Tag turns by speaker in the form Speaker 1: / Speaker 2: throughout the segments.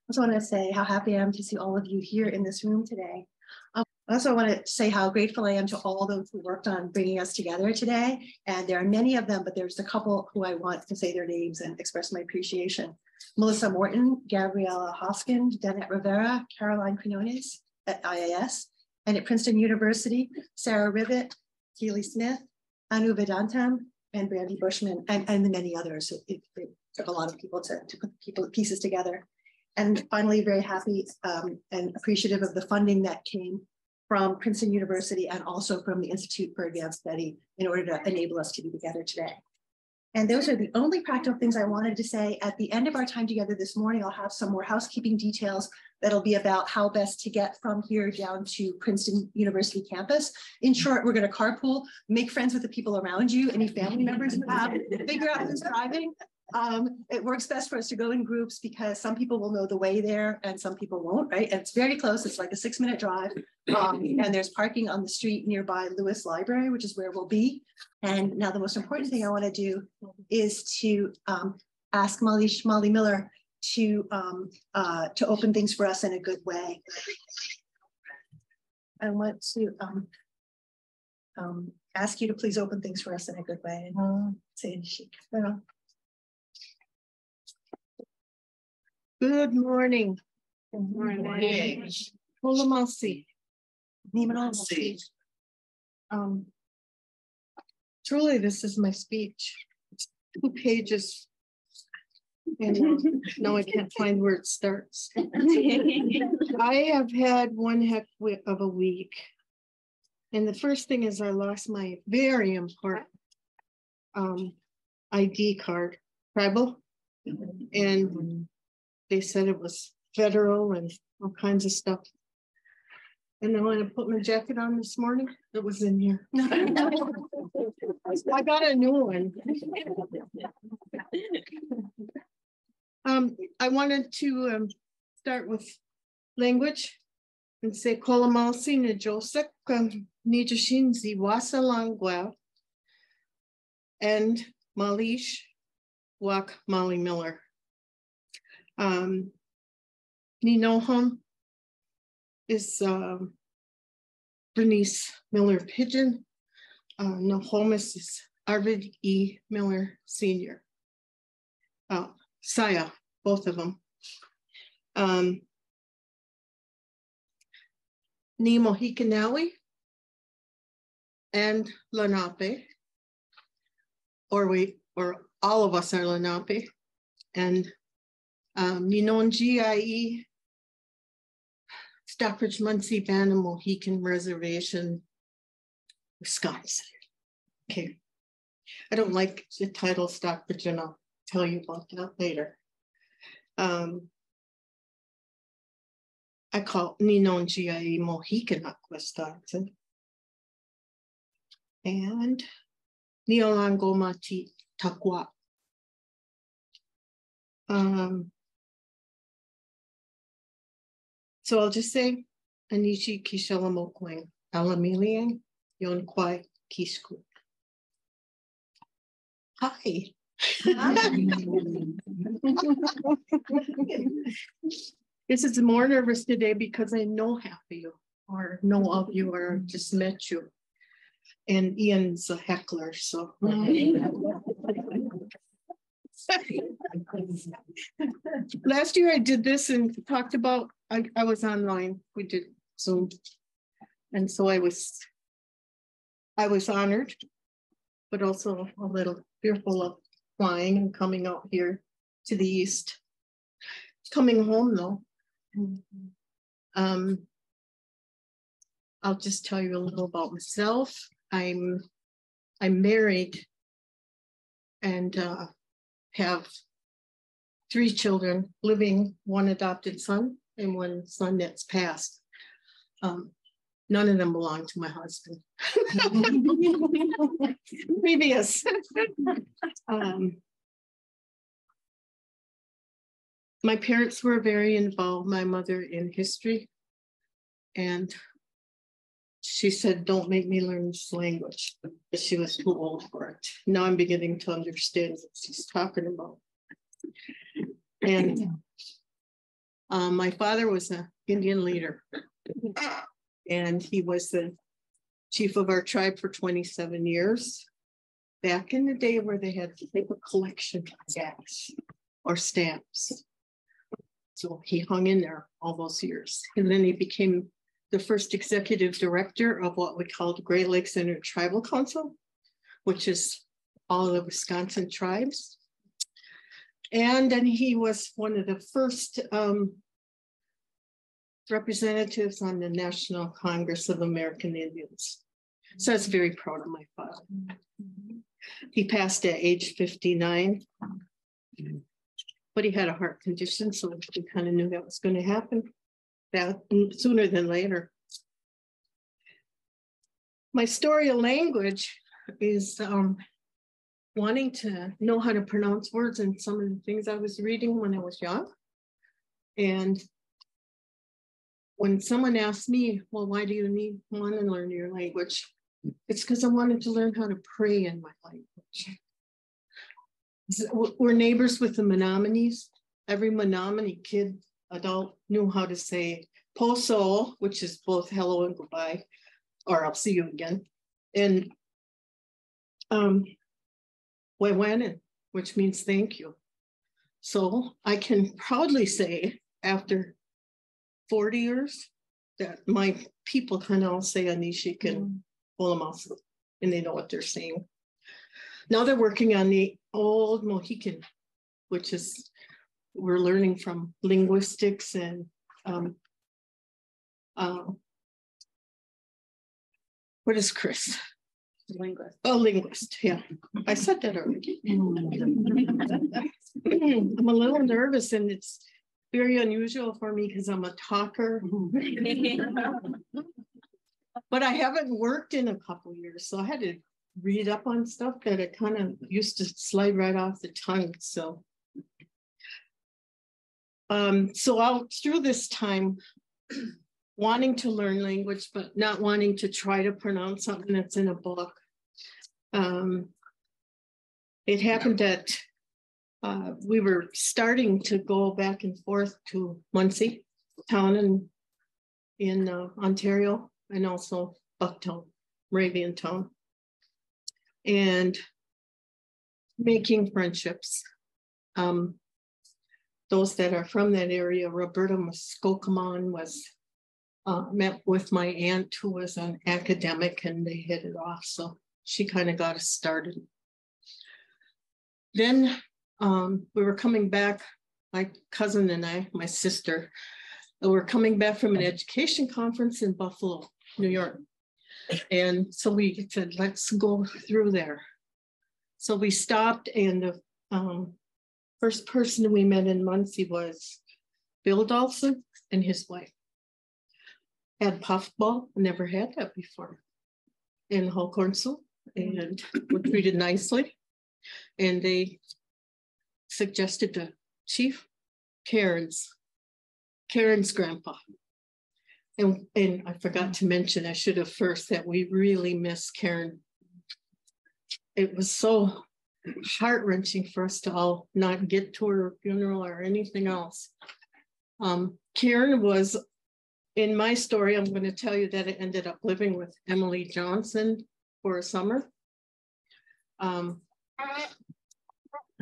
Speaker 1: also want to say how happy I am to see all of you here in this room today. I also want to say how grateful I am to all those who worked on bringing us together today. And there are many of them, but there's a couple who I want to say their names and express my appreciation. Melissa Morton, Gabriella Hoskins, Danette Rivera, Caroline Quinones at IAS, and at Princeton University, Sarah Rivet, Keely Smith, Anu Vedantam, and Brandy Bushman, and many others. It took a lot of people to put pieces together. And finally, very happy and appreciative of the funding that came from Princeton University and also from the Institute for Advanced Study in order to enable us to be together today. And those are the only practical things I wanted to say. At the end of our time together this morning, I'll have some more housekeeping details that'll be about how best to get from here down to Princeton University campus. In short, we're going to carpool, make friends with the people around you, any family members you have, figure out who's driving. It works best for us to go in groups because some people will know the way there and some people won't, right? And it's very close. It's like a 6-minute drive. And there's parking on the street nearby Lewis Library, which is where we'll be. And now the most important thing I want to do is to ask Molly Miller to open things for us in a good way. I want to ask you to please open things for us in a good way.
Speaker 2: Good morning. Good morning. Hulamasi. Truly, this is my speech. It's 2 pages. And now I can't find where it starts. I have had one heck of a week. And the first thing is I lost my very important ID card, tribal. And they said it was federal and all kinds of stuff. And then when I put my jacket on this morning, it was in here. I got a new one. I wanted to start with language and say Kolamalsi Najosek Nijashin Ziwasa Langwa and Malish Wak Molly Miller. Ninoham is Bernice Miller Pigeon. Nohomis is Arvid E. Miller Sr. Saya, both of them. Ni Mohikanawi and Lunaape, or all of us are Lunaape, and Ninongie Stockbridge Munsee Band Mohican Reservation, Wisconsin. Okay, I don't like the title Stockbridge, and I'll tell you about that later. I call Ninongie Mohican Wisconsin, and Neolangomati Takwa. So I'll just say Anichi Kishalamokwang, Alamilian, Yonkwai Kishku. Hi. This is more nervous today because I know half of you, or know of you, or just met you. And Ian's a heckler, so. Last year I did this and talked about, I was online, we did Zoom. And so I was honored, but also a little fearful of flying and coming out here to the East. Coming home though. I'll just tell you a little about myself. I'm married and have 3 children, living, 1 adopted son and 1 son that's passed. None of them belong to my husband. Previous. My parents were very involved, my mother in history. And she said, don't make me learn this language. But she was too old for it. Now I'm beginning to understand what she's talking about. And My father was an Indian leader, and he was the chief of our tribe for 27 years. Back in the day where they had paper collection tax or stamps. So he hung in there all those years. And then he became the first executive director of what we called Great Lakes Intertribal Council, which is all the Wisconsin tribes. And then he was one of the first representatives on the National Congress of American Indians. So I was very proud of my father. He passed at age 59, but he had a heart condition, so we kind of knew that was going to happen that sooner than later. My story of language is wanting to know how to pronounce words and some of the things I was reading when I was young. And when someone asked me, well, why do you want to learn your language? It's because I wanted to learn how to pray in my language. We're neighbors with the Menominees. Every Menominee kid, adult knew how to say poso, which is both hello and goodbye, or I'll see you again. And Wewanen, which means thank you. So I can proudly say after 40 years that my people can all say Anishik and Olamasu, and they know what they're saying. Now they're working on the old Mohican, which is, we're learning from linguistics and what is Chris?
Speaker 1: Linguist.
Speaker 2: Oh, linguist, yeah. I said that already. I'm a little nervous and it's very unusual for me because I'm a talker. But I haven't worked in a couple years, so I had to read up on stuff that it kind of used to slide right off the tongue. So, through this time, wanting to learn language, but not wanting to try to pronounce something that's in a book. It happened that we were starting to go back and forth to Munsee town in Ontario, and also Bucktown, Moravian town, and making friendships. Those that are from that area, Roberta Muskokamon was met with my aunt who was an academic, and they hit it off. So she kind of got us started. Then we were coming back, my cousin and I, my sister, were coming back from an education conference in Buffalo, New York. And so we said, let's go through there. So we stopped, and the first person we met in Munsee was Bill Dawson and his wife. Had puffball, never had that before, and Holkornsu, and were treated nicely. And they suggested to Chief Karen's grandpa. And I forgot to mention, I should have first, that we really miss Karen. It was so heart-wrenching for us to all not get to her funeral or anything else. Karen was, in my story, I'm going to tell you that I ended up living with Emily Johnson for a summer.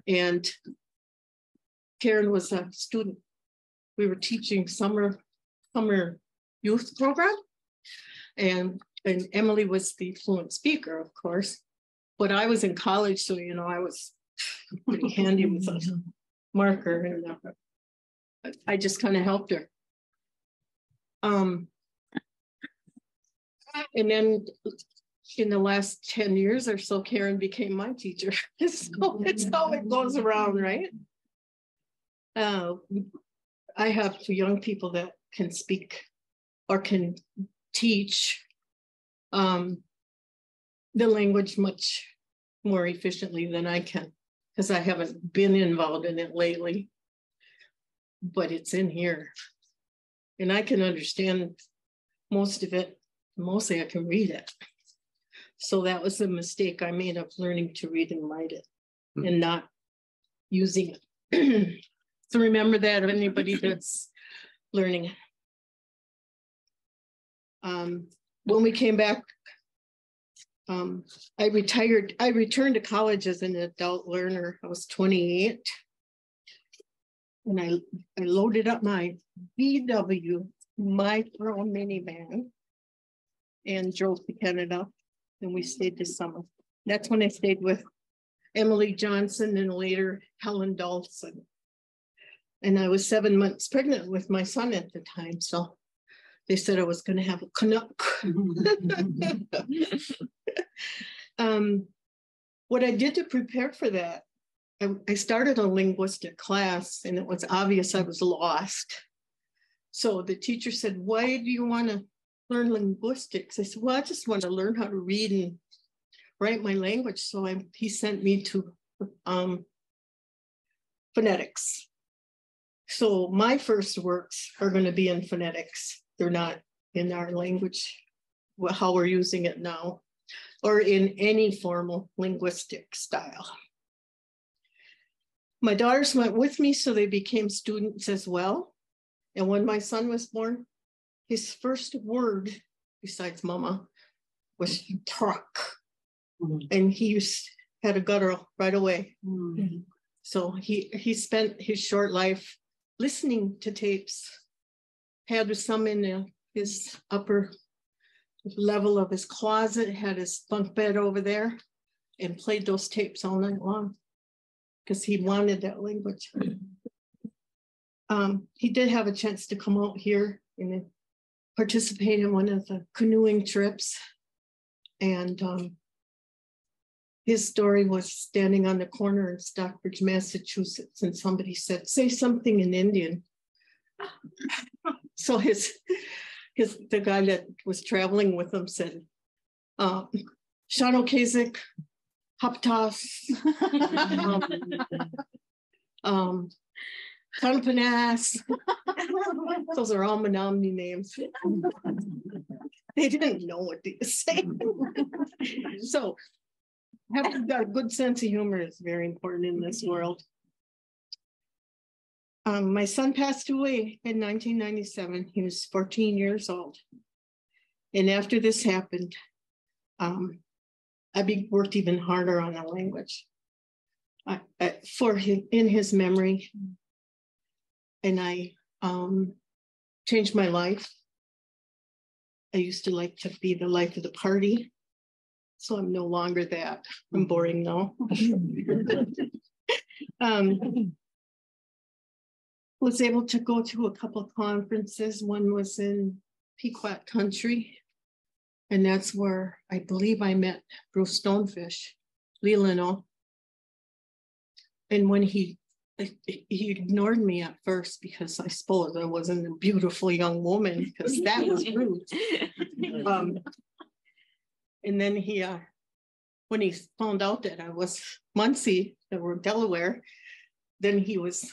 Speaker 2: And Karen was a student. We were teaching summer youth program, and Emily was the fluent speaker, of course, but I was in college, so I was pretty handy with a marker, and I just kind of helped her. And then in the last 10 years or so, Karen became my teacher. So it's how it goes around, right? I have two young people that can speak or can teach the language much more efficiently than I can, because I haven't been involved in it lately, but it's in here. And I can understand most of it. Mostly I can read it. So that was a mistake I made of learning to read and write it and not using it. So remember that, anybody that's learning. When we came back, I returned to college as an adult learner. I was 28. And I loaded up my VW micro minivan and drove to Canada. And we stayed this summer. That's when I stayed with Emily Johnson and later Helen Dawson. And I was 7 months pregnant with my son at the time. So they said I was going to have a Canuck. What I did to prepare for that, I started a linguistic class and it was obvious I was lost. So the teacher said, why do you want to learn linguistics? I said, well, I just want to learn how to read and write my language. So he sent me to phonetics. So my first works are going to be in phonetics. They're not in our language, how we're using it now, or in any formal linguistic style. My daughters went with me, so they became students as well. And when my son was born, his first word, besides mama, was truck. And he had a guttural right away. So he spent his short life listening to tapes, had some in his upper level of his closet, had his bunk bed over there, and played those tapes all night long because he wanted that language. He did have a chance to come out here and participate in one of the canoeing trips. And his story was standing on the corner in Stockbridge, Massachusetts, and somebody said, say something in Indian. So the guy that was traveling with him said, Shano Kasich, Haptas, Tanpanas. Those are all Menominee names. They didn't know what they were saying. So having got a good sense of humor is very important in this world. My son passed away in 1997. He was 14 years old. And after this happened, I worked even harder on the language in his memory. And I changed my life. I used to like to be the life of the party. So I'm no longer that. I'm boring now. Was able to go to a couple of conferences. One was in Pequot country. And that's where I believe I met Bruce Stonefish, Leland. And when he ignored me at first because I suppose I wasn't a beautiful young woman, because that was Bruce. And then when he found out that I was Munsee-Delaware, then he was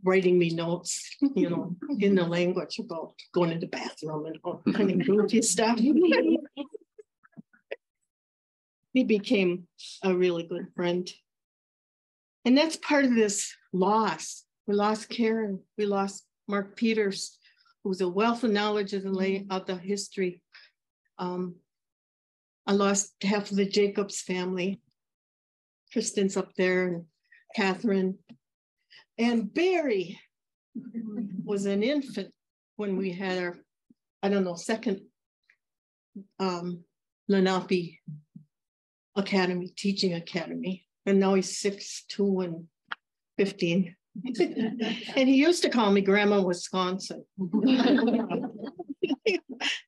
Speaker 2: writing me notes, in the language about going to the bathroom and all kind of goofy stuff. He became a really good friend. And that's part of this loss. We lost Karen. We lost Mark Peters, who was a wealth of knowledge of the history. I lost half of the Jacobs family. Kristen's up there, and Catherine. And Barry was an infant when we had our, second Lunaape Academy, teaching academy. And now he's 6'2" and 15. And he used to call me Grandma Wisconsin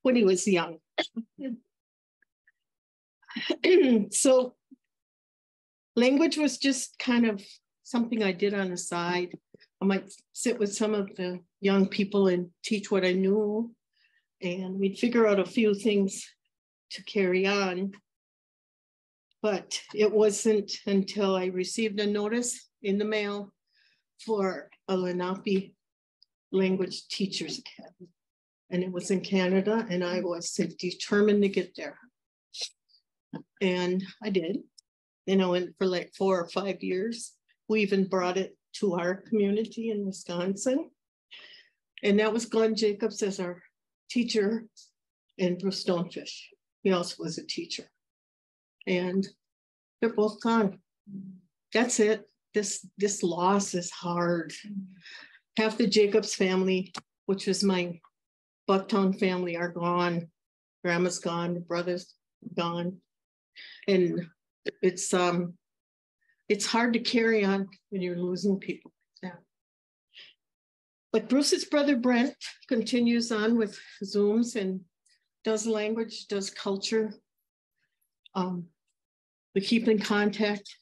Speaker 2: when he was young. So language was just kind of something I did on the side. I might sit with some of the young people and teach what I knew, and we'd figure out a few things to carry on. But it wasn't until I received a notice in the mail for a Lenape language teachers academy. And it was in Canada, and I was determined to get there. And I did. And I went for like 4 or 5 years. We even brought it to our community in Wisconsin. And that was Glenn Jacobs as our teacher, and Bruce Stonefish. He also was a teacher. And they're both gone. That's it. This loss is hard. Half the Jacobs family, which was my Bucktown family, are gone. Grandma's gone, the brother's gone. And it's hard to carry on when you're losing people. Yeah. But Bruce's brother Brent continues on with Zooms and does language, does culture. We keep in contact.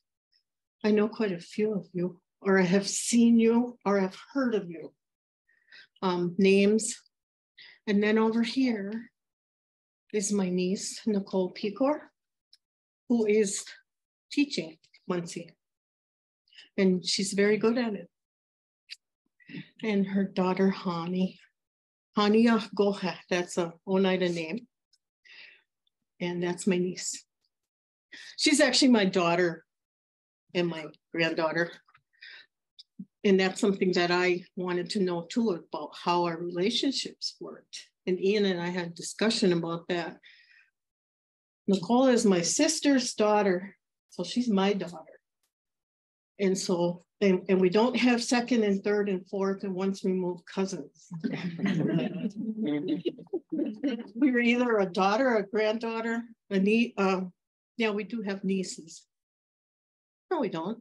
Speaker 2: I know quite a few of you, or I have seen you, or I've heard of you. Names. And then over here is my niece, Nicole Pecor, who is teaching Munsee. And she's very good at it. And her daughter, Hani Goha, that's a Oneida name. And that's my niece. She's actually my daughter and my granddaughter. And that's something that I wanted to know too, about how our relationships worked. And Ian and I had a discussion about that. Nicole is my sister's daughter, so she's my daughter. And so, and we don't have second and third and fourth and once removed cousins. We were either a daughter, a granddaughter, a niece. Yeah, we do have nieces. No, we don't.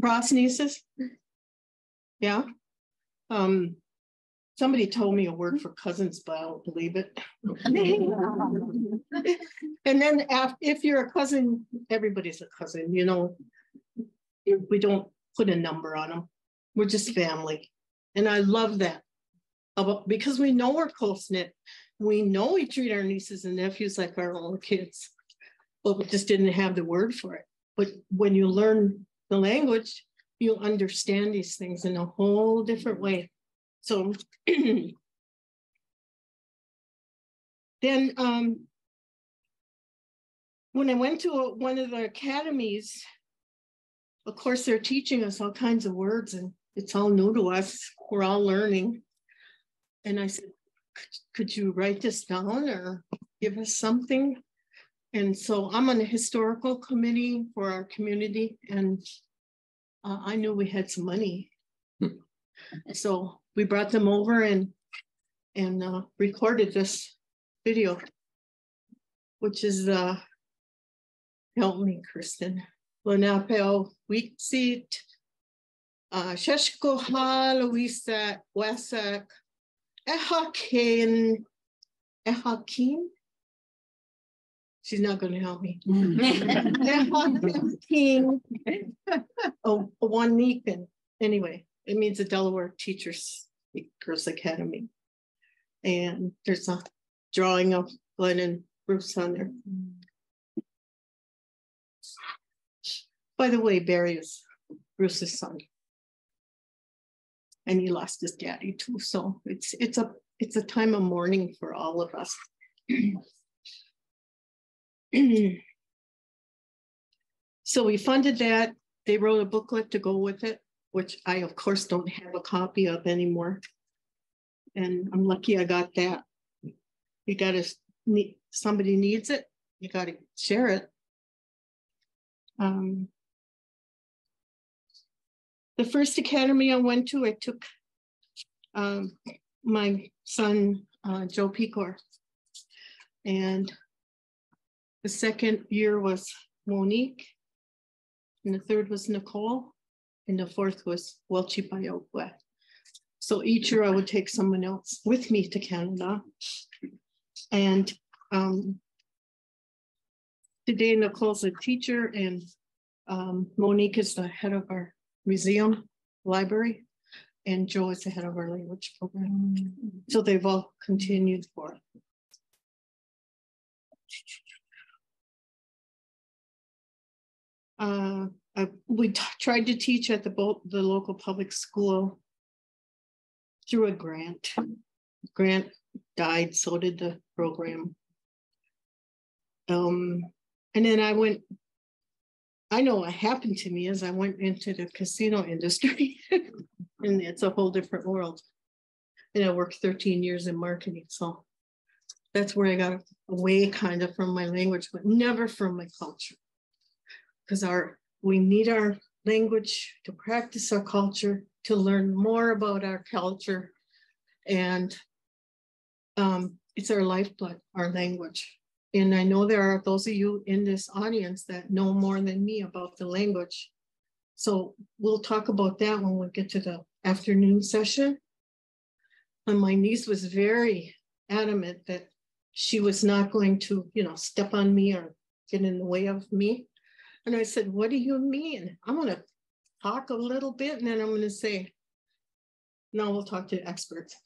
Speaker 2: Cross nieces. Yeah. Somebody told me a word for cousins, but I don't believe it. And then if you're a cousin, everybody's a cousin, you know. We don't put a number on them. We're just family. And I love that. Because we know we're close-knit. We know we treat our nieces and nephews like our own kids. But we just didn't have the word for it. But when you learn the language, you'll understand these things in a whole different way. So then when I went to one of the academies, of course, they're teaching us all kinds of words and it's all new to us. We're all learning. And I said, could you write this down or give us something? And so I'm on the historical committee for our community, and I knew we had some money. So we brought them over and recorded this video, which is, help me, Kristen. Lunaape Wixit, Sheshkoha Luisa Wasak, Ehakeen. She's not going to help me. King. Oh, Waniipakw. Anyway, it means the Delaware Teachers Girls Academy. And there's a drawing of Glenn and Bruce on there. By the way, Barry is Bruce's son. And he lost his daddy too. So it's a time of mourning for all of us. So we funded that. They wrote a booklet to go with it, which I, of course, don't have a copy of anymore. And I'm lucky I got that. You got to, somebody needs it, you got to share it. The first academy I went to, I took my son, Joe Pecor. And the second year was Monique, and the third was Nicole, and the fourth was Welchipayokwe. So each year I would take someone else with me to Canada. And today Nicole's a teacher, and Monique is the head of our museum library, and Joe is the head of our language program. So they've all continued for it. We tried to teach at the local public school through a grant. Grant died, so did the program. And then I know what happened to me is I went into the casino industry and it's a whole different world. and I worked 13 years in marketing. So that's where I got away kind of from my language, but never from my culture. Because we need our language to practice our culture, to learn more about our culture. And it's our lifeblood, our language. And I know there are those of you in this audience that know more than me about the language. So we'll talk about that when we get to the afternoon session. And my niece was very adamant that she was not going to, step on me or get in the way of me. And I said, what do you mean? I'm going to talk a little bit and then I'm going to say, no, we'll talk to experts.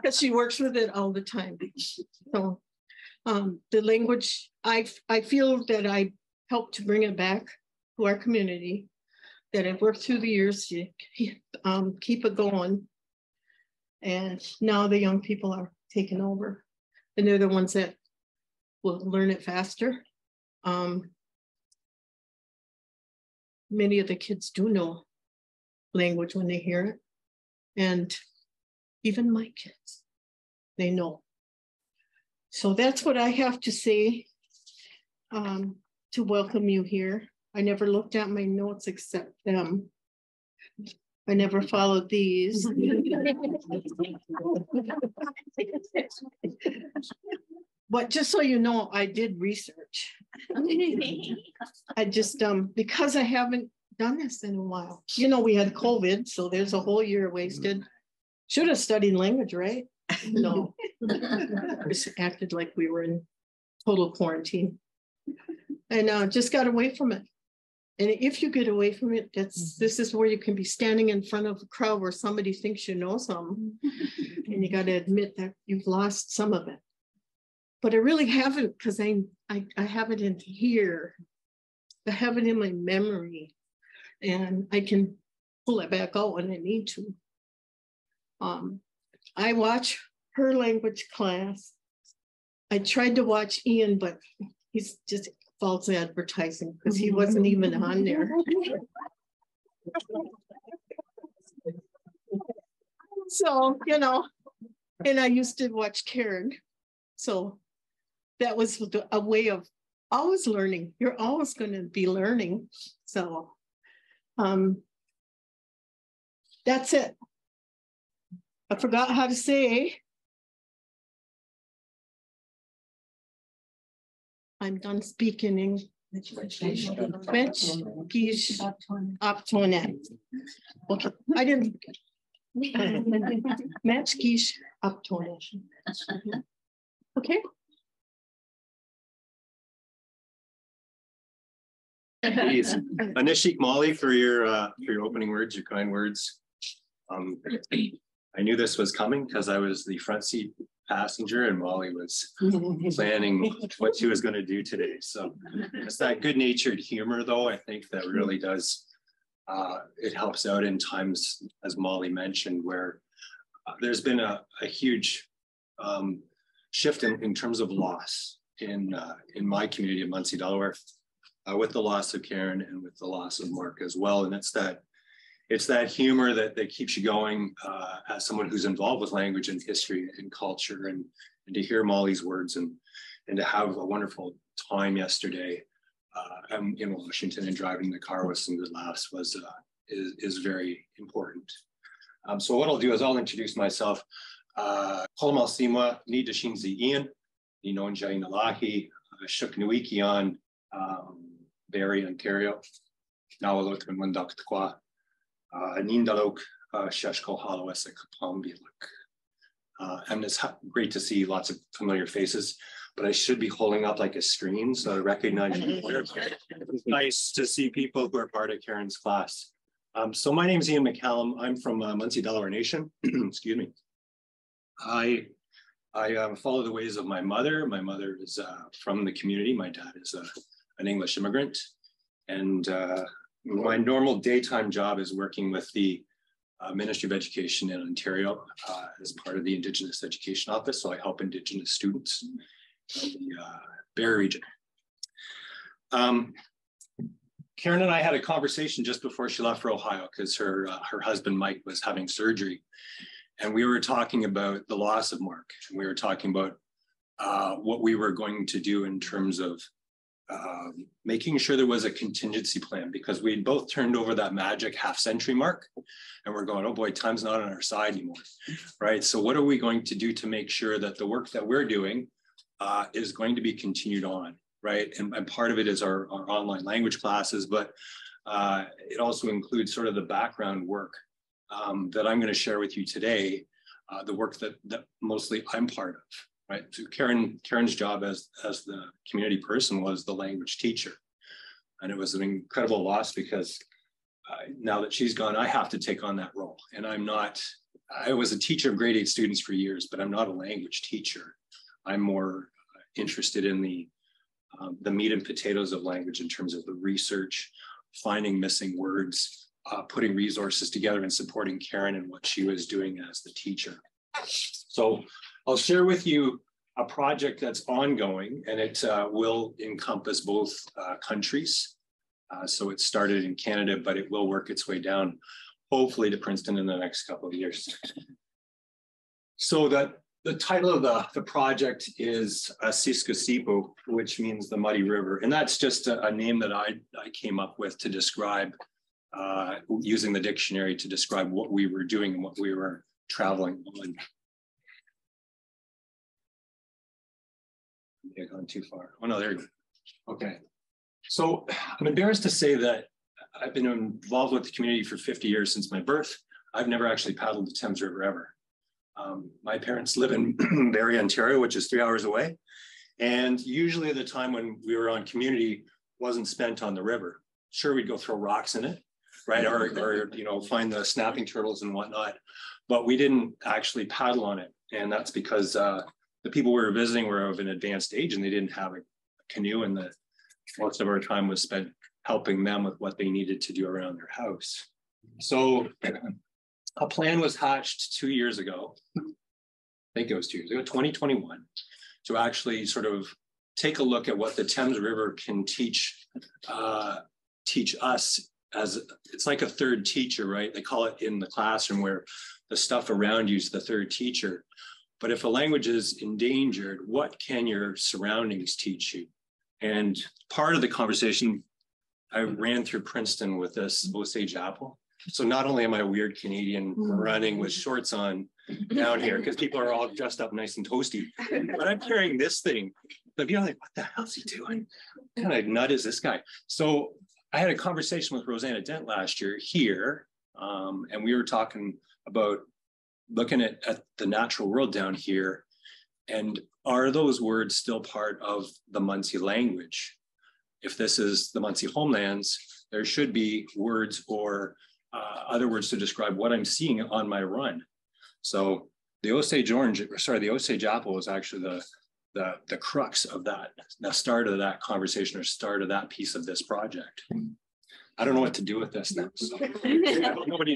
Speaker 2: Because she works with it all the time. So the language, I feel that I helped to bring it back to our community, that I've worked through the years to keep it going. And now the young people are taking over, and they're the ones that will learn it faster. Many of the kids do know language when they hear it. And even my kids, they know. So that's what I have to say to welcome you here. I never looked at my notes except them. I never followed these. But just so you know, I did research. I just, because I haven't done this in a while. We had COVID, so there's a whole year wasted. Should have studied language, right? No. Just acted like we were in total quarantine. And just got away from it. And if you get away from it, this is where you can be standing in front of a crowd where somebody thinks you know something. And you got to admit that you've lost some of it. But I really haven't, because I have it in here. I have it in my memory. And I can pull it back out when I need to. I watch her language class. I tried to watch Ian, but he's just false advertising because he wasn't even on there. So, and I used to watch Karen. So that was a way of always learning. You're always going to be learning. So that's it. I forgot how to say. I'm done speaking English. Okay, I didn't. Okay.
Speaker 3: Please, Anishik Molly, for your opening words, your kind words. I knew this was coming because I was the front seat passenger and Molly was planning what she was going to do today. So it's that good-natured humor, though, I think that really does, it helps out in times, as Molly mentioned, where there's been a huge shift in terms of loss in my community of Munsee-Delaware, with the loss of Karen and with the loss of Mark as well. And it's that humor that keeps you going as someone who's involved with language and history and culture, and to hear Molly's words and to have a wonderful time yesterday in Washington and driving the car with some good laughs is very important. So what I'll do is I'll introduce myself. Kolmalsimwa Nidashinzi Ian, Ninonjai Nalahi, Shuknuikian, Barrie, Ontario, Nawalot and Wandaktkwa. Nindalok Sheshko Halawesek Pombiluk. And it's great to see lots of familiar faces, but I should be holding up like a screen so I recognize you. It's nice to see people who are part of Karen's class. So my name is Ian McCallum. I'm from Munsee-Delaware Nation. Excuse me. I follow the ways of my mother. My mother is from the community. My dad is an English immigrant. And my normal daytime job is working with the Ministry of Education in Ontario as part of the Indigenous Education Office. So I help Indigenous students in the Barrie region. Karen and I had a conversation just before she left for Ohio because her husband, Mike, was having surgery. And we were talking about the loss of Mark. And we were talking about what we were going to do in terms of making sure there was a contingency plan, because we'd both turned over that magic half-century mark and we're going, oh boy, time's not on our side anymore, right? So what are we going to do to make sure that the work that we're doing is going to be continued on, right? And part of it is our online language classes, but it also includes sort of the background work that I'm going to share with you today, the work that mostly I'm part of. Right. So Karen's job as the community person was the language teacher. And it was an incredible loss because now that she's gone, I have to take on that role. And I was a teacher of grade 8 students for years, but I'm not a language teacher. I'm more interested in the meat and potatoes of language in terms of the research, finding missing words, putting resources together and supporting Karen in what she was doing as the teacher. So I'll share with you a project that's ongoing, and it will encompass both countries. So it started in Canada, but it will work its way down, hopefully to Princeton in the next couple of years. So the title of the project is Siskasipo, which means the Muddy River. And that's just a name that I came up with to describe, using the dictionary to describe what we were doing and what we were traveling on. I've gone too far. Oh no, there you go. Okay. So I'm embarrassed to say that I've been involved with the community for 50 years since my birth. I've never actually paddled the Thames River ever. My parents live in Barrie, Ontario, which is 3 hours away. And usually the time when we were on community wasn't spent on the river. Sure, we'd go throw rocks in it, right? Or you know, find the snapping turtles and whatnot, but we didn't actually paddle on it. And that's because the people we were visiting were of an advanced age and they didn't have a canoe, and most of our time was spent helping them with what they needed to do around their house. So a plan was hatched 2 years ago. I think it was 2 years ago, 2021, to actually sort of take a look at what the Thames River can teach us. As it's like a third teacher, right? They call it in the classroom, where the stuff around you is the third teacher. But if a language is endangered, what can your surroundings teach you? And part of the conversation, I ran through Princeton with this Osage apple. So not only am I a weird Canadian running with shorts on down here, because people are all dressed up nice and toasty, but I'm carrying this thing. But you're like, what the hell's he doing? What kind of nut is this guy? So I had a conversation with Rosanna Dent last year here, and we were talking about looking at the natural world down here, and are those words still part of the Munsee language? If this is the Munsee homelands, there should be words or other words to describe what I'm seeing on my run. So the Osage apple was actually the crux of that, the start of that conversation, or start of that piece of this project. I don't know what to do with this now. So. I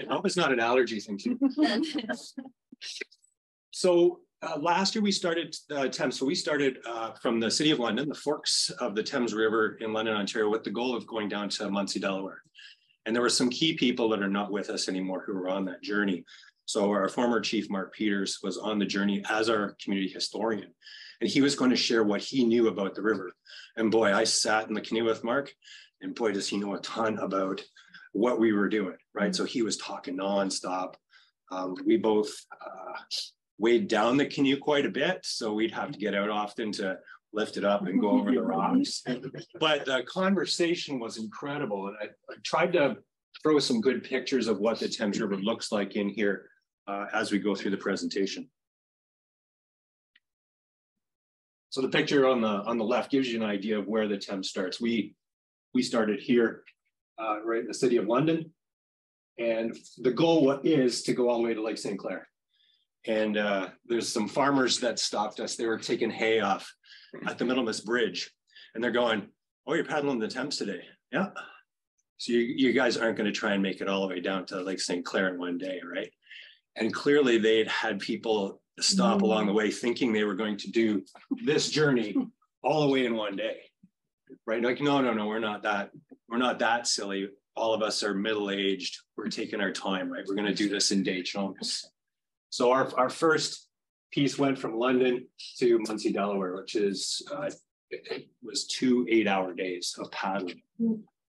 Speaker 3: hope it's not an allergy thing. So last year we started Thames. So we started from the City of London, the forks of the Thames River in London, Ontario, with the goal of going down to Munsee-Delaware. And there were some key people that are not with us anymore who were on that journey. So our former chief, Mark Peters, was on the journey as our community historian. And he was going to share what he knew about the river. And boy, I sat in the canoe with Mark, and boy, does he know a ton about what we were doing, right? So he was talking nonstop. We both weighed down the canoe quite a bit, so we'd have to get out often to lift it up and go over the rocks. But the conversation was incredible. And I tried to throw some good pictures of what the Thames River looks like in here as we go through the presentation. So the picture on the left gives you an idea of where the Thames starts. We started here, right in the City of London. And the goal is to go all the way to Lake St. Clair. And there's some farmers that stopped us. They were taking hay off at the middle of this bridge. And they're going, oh, you're paddling the Thames today. Yeah. So you guys aren't going to try and make it all the way down to Lake St. Clair in one day, right? And clearly they'd had people stop along the way thinking they were going to do this journey all the way in one day, right? Like, no, we're not that we're not that silly. All of us are middle-aged. We're taking our time, right? We're going to do this in day chunks. So our first piece went from London to Munsee-Delaware, which is, it was 2 8-hour days of paddling.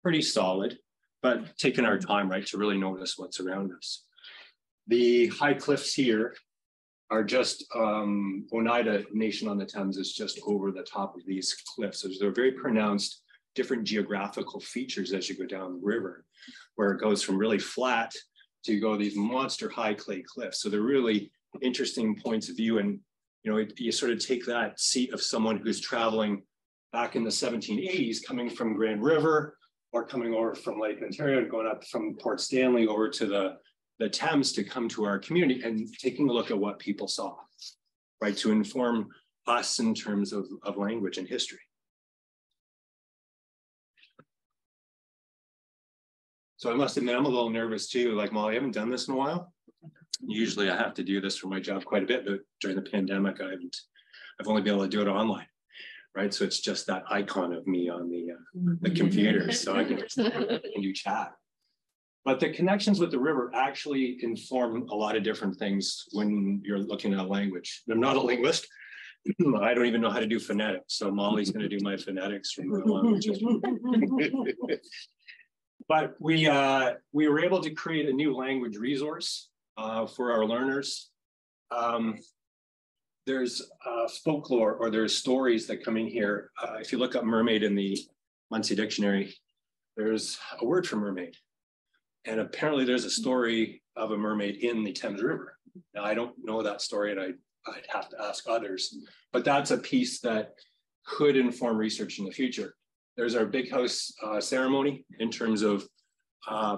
Speaker 3: Pretty solid, but taking our time, right, to really notice what's around us. The high cliffs here are just, Oneida Nation on the Thames is just over the top of these cliffs. So they're very pronounced different geographical features as you go down the river, where it goes from really flat to go these monster high clay cliffs. So they're really interesting points of view. And, you know, you sort of take that seat of someone who's traveling back in the 1780s, coming from Grand River or coming over from Lake Ontario and going up from Port Stanley over to the Thames to come to our community and taking a look at what people saw, right, to inform us in terms of language and history. So I must admit, I'm a little nervous too. Like, Molly, I haven't done this in a while. Usually I have to do this for my job quite a bit, but during the pandemic, I've only been able to do it online, right? So it's just that icon of me on the computer, so I can do chat. But the connections with the river actually inform a lot of different things when you're looking at a language. I'm not a linguist. I don't even know how to do phonetics. So Molly's going to do my phonetics from now on. But we were able to create a new language resource for our learners. There's folklore, or there's stories that come in here. If you look up mermaid in the Munsee dictionary, there's a word for mermaid. And apparently there's a story of a mermaid in the Thames River. Now, I don't know that story, and I'd have to ask others, but that's a piece that could inform research in the future. There's our big house ceremony in terms of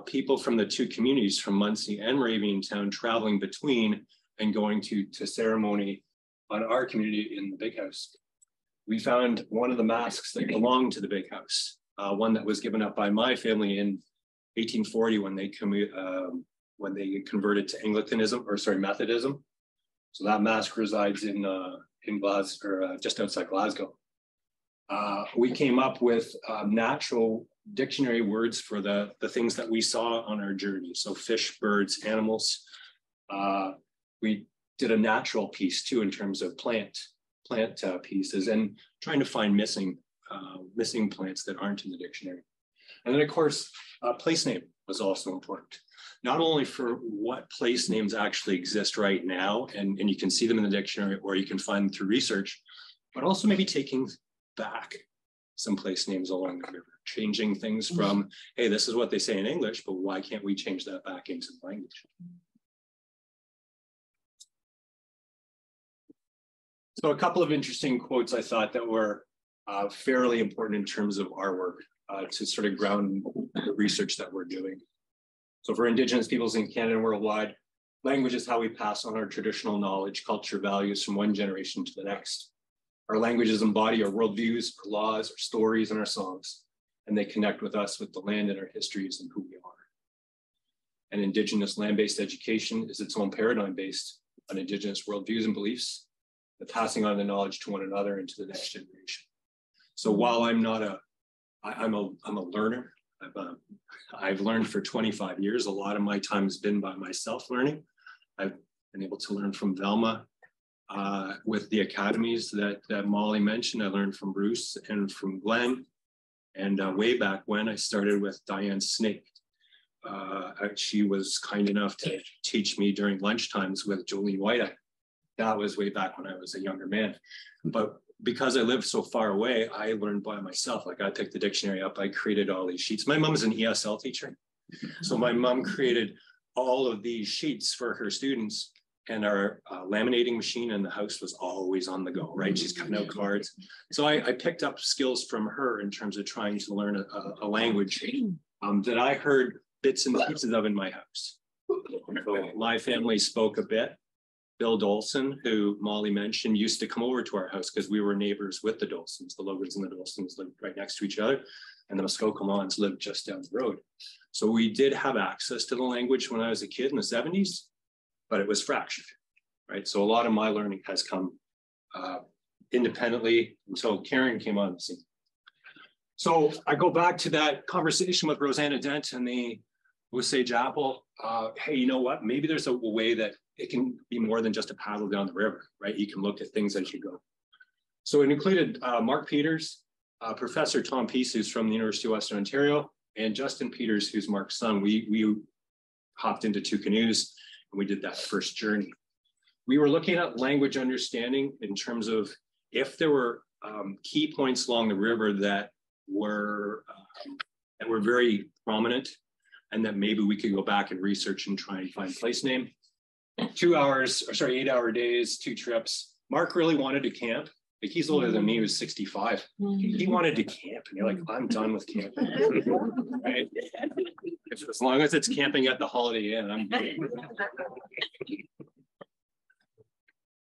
Speaker 3: people from the two communities, from Munsee and Moraviantown, traveling between and going to ceremony on our community in the big house. We found one of the masks that belonged to the big house, one that was given up by my family in 1840 when they converted to Anglicanism, or sorry, Methodism. So that mask resides in Glasgow, or just outside Glasgow. We came up with natural dictionary words for the things that we saw on our journey. So fish, birds, animals. We did a natural piece too in terms of plant pieces, and trying to find missing plants that aren't in the dictionary. And then of course, place name was also important. Not only for what place names actually exist right now, and you can see them in the dictionary, or you can find them through research, but also maybe taking back some place names along the river, changing things from, hey, this is what they say in English, but why can't we change that back into language? So a couple of interesting quotes I thought that were fairly important in terms of our work to sort of ground the research that we're doing. So for Indigenous peoples in Canada and worldwide, language is how we pass on our traditional knowledge, culture, values from one generation to the next. Our languages embody our worldviews, our laws, our stories, and our songs, and they connect with us with the land and our histories and who we are. And Indigenous land-based education is its own paradigm based on Indigenous worldviews and beliefs, the passing on the knowledge to one another and to the next generation. So while I'm a learner, I've learned for 25 years. A lot of my time has been by myself learning. I've been able to learn from Velma with the academies that Molly mentioned. I learned from Bruce and from Glenn. And way back when, I started with Diane Snake. She was kind enough to teach me during lunchtimes with Jolene Whitehead. That was way back when I was a younger man. But because I lived so far away, I learned by myself. Like, I picked the dictionary up, I created all these sheets. My mom is an ESL teacher. So my mom created all of these sheets for her students, and our laminating machine in the house was always on the go, right? She's cutting out cards. So I picked up skills from her in terms of trying to learn a language that I heard bits and pieces of in my house. So my family spoke a bit. Bill Dolson, who Molly mentioned, used to come over to our house because we were neighbors with the Dolsons. The Logans and the Dolsons lived right next to each other, and the Muskokamons lived just down the road. So we did have access to the language when I was a kid in the 70s, but it was fractured, right? So a lot of my learning has come independently until Karen came on the scene. So I go back to that conversation with Rosanna Dent and the Osage Apple. Hey, you know what? Maybe there's a way that it can be more than just a paddle down the river, right? You can look at things as you go. So it included Mark Peters, Professor Tom Peace, who's from the University of Western Ontario, and Justin Peters, who's Mark's son. We hopped into 2 canoes and we did that first journey. We were looking at language understanding in terms of if there were key points along the river that were very prominent, and that maybe we could go back and research and try and find place name. 8-hour days, 2 trips. Mark really wanted to camp. Like, he's older than me, he was 65. He wanted to camp, and you're like, I'm done with camping. Right? As long as it's camping at the Holiday Inn, I'm good.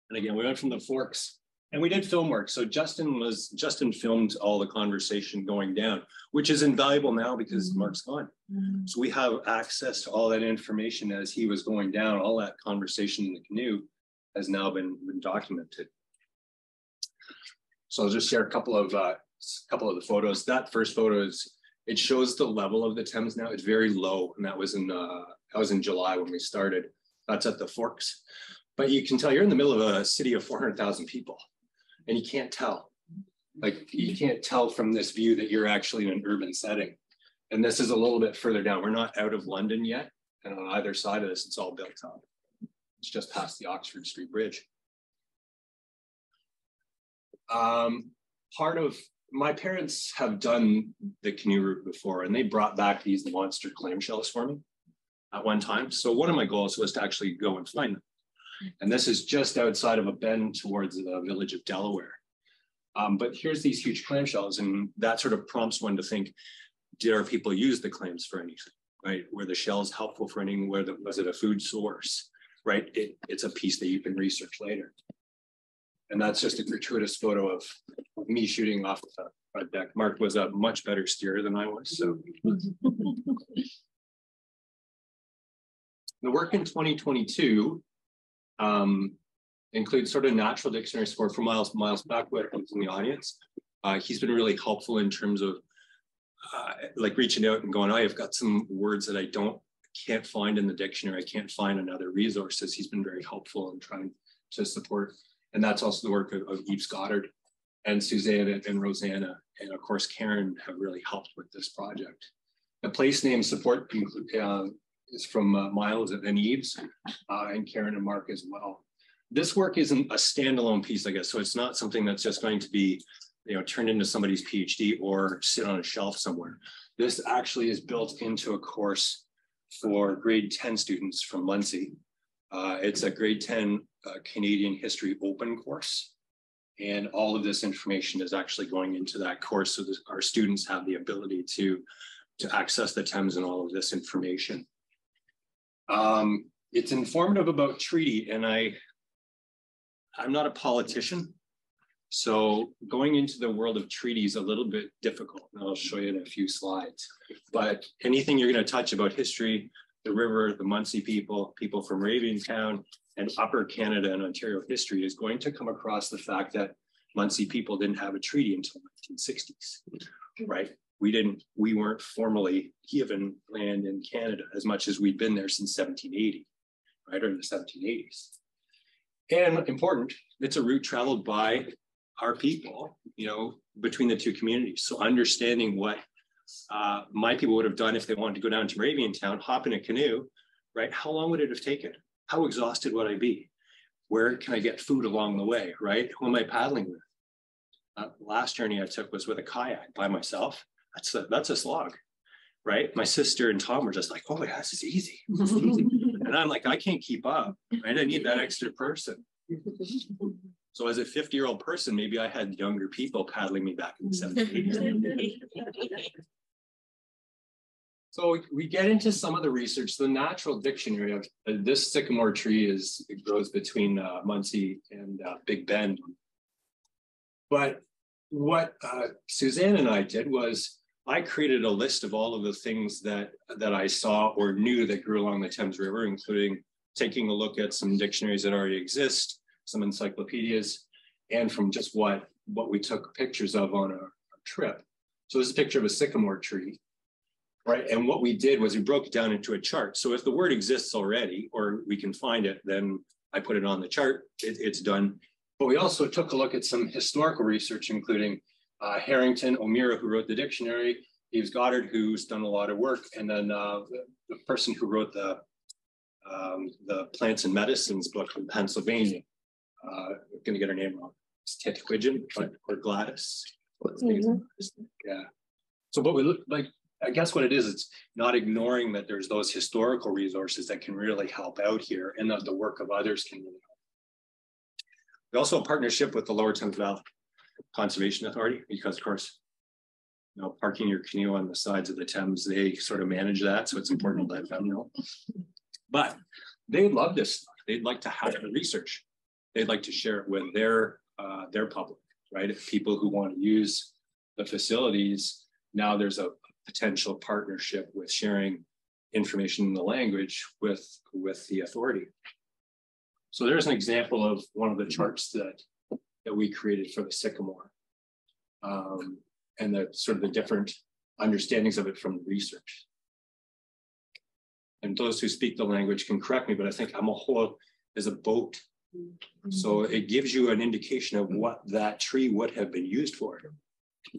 Speaker 3: And again, we went from the Forks. And we did film work. So Justin filmed all the conversation going down, which is invaluable now because Mark's gone. So we have access to all that information as he was going down. All that conversation in the canoe has now been documented. So I'll just share a couple of the photos. That first photo it shows the level of the Thames now. It's very low, and that was in July when we started. That's at the Forks. But you can tell you're in the middle of a city of 400,000 people. And you can't tell. Like, you can't tell from this view that you're actually in an urban setting. And this is a little bit further down. We're not out of London yet. And on either side of this, it's all built up. It's just past the Oxford Street Bridge. My parents have done the canoe route before, and they brought back these monster clamshells for me at one time. So one of my goals was to actually go and find them. And this is just outside of a bend towards the village of Delaware. But here's these huge clamshells, and that sort of prompts one to think, did our people use the clams for anything, right? Were the shells helpful for anything? Was it a food source, right? It's a piece that you can research later. And that's just a gratuitous photo of me shooting off the deck. Mark was a much better steerer than I was, so. The work in 2022 includes sort of natural dictionary support from Miles Blackwood, who's in the audience. He's been really helpful in terms of like reaching out and going, I've got some words that I can't find in the dictionary. I can't find in other resources. He's been very helpful in trying to support. And that's also the work of Yves Goddard and Suzanne and Rosanna. And of course, Karen have really helped with this project. The place name support is from Miles and Yves and Karen and Mark as well. This work isn't a standalone piece, I guess. So it's not something that's just going to be, turned into somebody's PhD or sit on a shelf somewhere. This actually is built into a course for grade 10 students from Munsee. It's a grade 10 Canadian history open course. And all of this information is actually going into that course so that our students have the ability to access the Thames and all of this information. It's informative about treaty, and I'm not a politician, so going into the world of treaty is a little bit difficult, and I'll show you in a few slides. But anything you're going to touch about history, the river, the Munsee people from Raventown, and Upper Canada and Ontario history is going to come across the fact that Munsee people didn't have a treaty until the 1960s, right? We weren't formally given land in Canada as much as we'd been there since 1780, right, or in the 1780s. And important, it's a route traveled by our people, between the two communities. So understanding what my people would have done if they wanted to go down to Raventown, hop in a canoe, right? How long would it have taken? How exhausted would I be? Where can I get food along the way, right? Who am I paddling with? Last journey I took was with a kayak by myself. That's a slog, right? My sister and Tom were just like, oh yeah, this is easy. And I'm like, I can't keep up, right? I need that extra person. So as a 50-year-old person, maybe I had younger people paddling me back in the 70s. So we get into some of the research. The natural dictionary of this sycamore tree it grows between Munsee and Big Bend. But what Suzanne and I did was I created a list of all of the things that I saw or knew that grew along the Thames River, including taking a look at some dictionaries that already exist, some encyclopedias, and from just what we took pictures of on our trip, So this is a picture of a sycamore tree, right? And what we did was we broke it down into a chart. So if the word exists already, or we can find it, then I put it on the chart, it's done. But we also took a look at some historical research, including Harrington, O'Meara, who wrote the dictionary, Eves Goddard, who's done a lot of work, and then the person who wrote the Plants and Medicines book from Pennsylvania. I'm going to get her name wrong. It's Titquidgen or Gladys. Yeah. So what we look like, I guess what it is, it's not ignoring that there's those historical resources that can really help out here, and that the work of others can really help. We also have a partnership with the Lower Thames Valley Conservation Authority, because of course, you know, parking your canoe on the sides of the Thames, they sort of manage that. So it's important to let them know. But they love this stuff. They'd like to have the research. They'd like to share it with their public, right? If people who want to use the facilities, now there's a potential partnership with sharing information in the language with the authority. So there's an example of one of the charts that we created for the sycamore, and the sort of the different understandings of it from the research. And those who speak the language can correct me, but I think Amahoa is a boat. So it gives you an indication of what that tree would have been used for.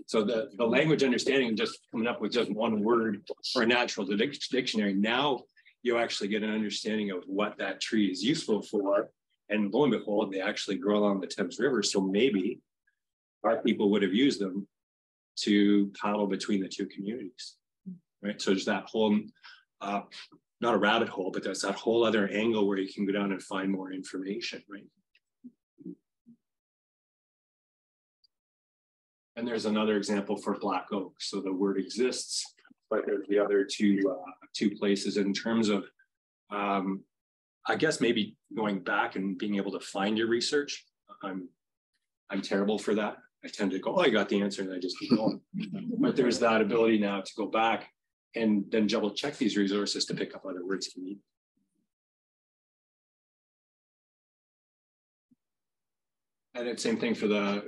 Speaker 3: So the language understanding, just coming up with just one word or a natural dictionary, now you actually get an understanding of what that tree is useful for. And lo and behold, they actually grow along the Thames River. So maybe our people would have used them to paddle between the two communities, right? So there's that whole, not a rabbit hole, but there's that whole other angle where you can go down and find more information, right? And there's another example for black oak. So the word exists, but there's the other two places in terms of, I guess maybe going back and being able to find your research. I'm terrible for that. I tend to go, oh, I got the answer, and I just keep going. But there's that ability now to go back and then double check these resources to pick up other words you need. And it's same thing for the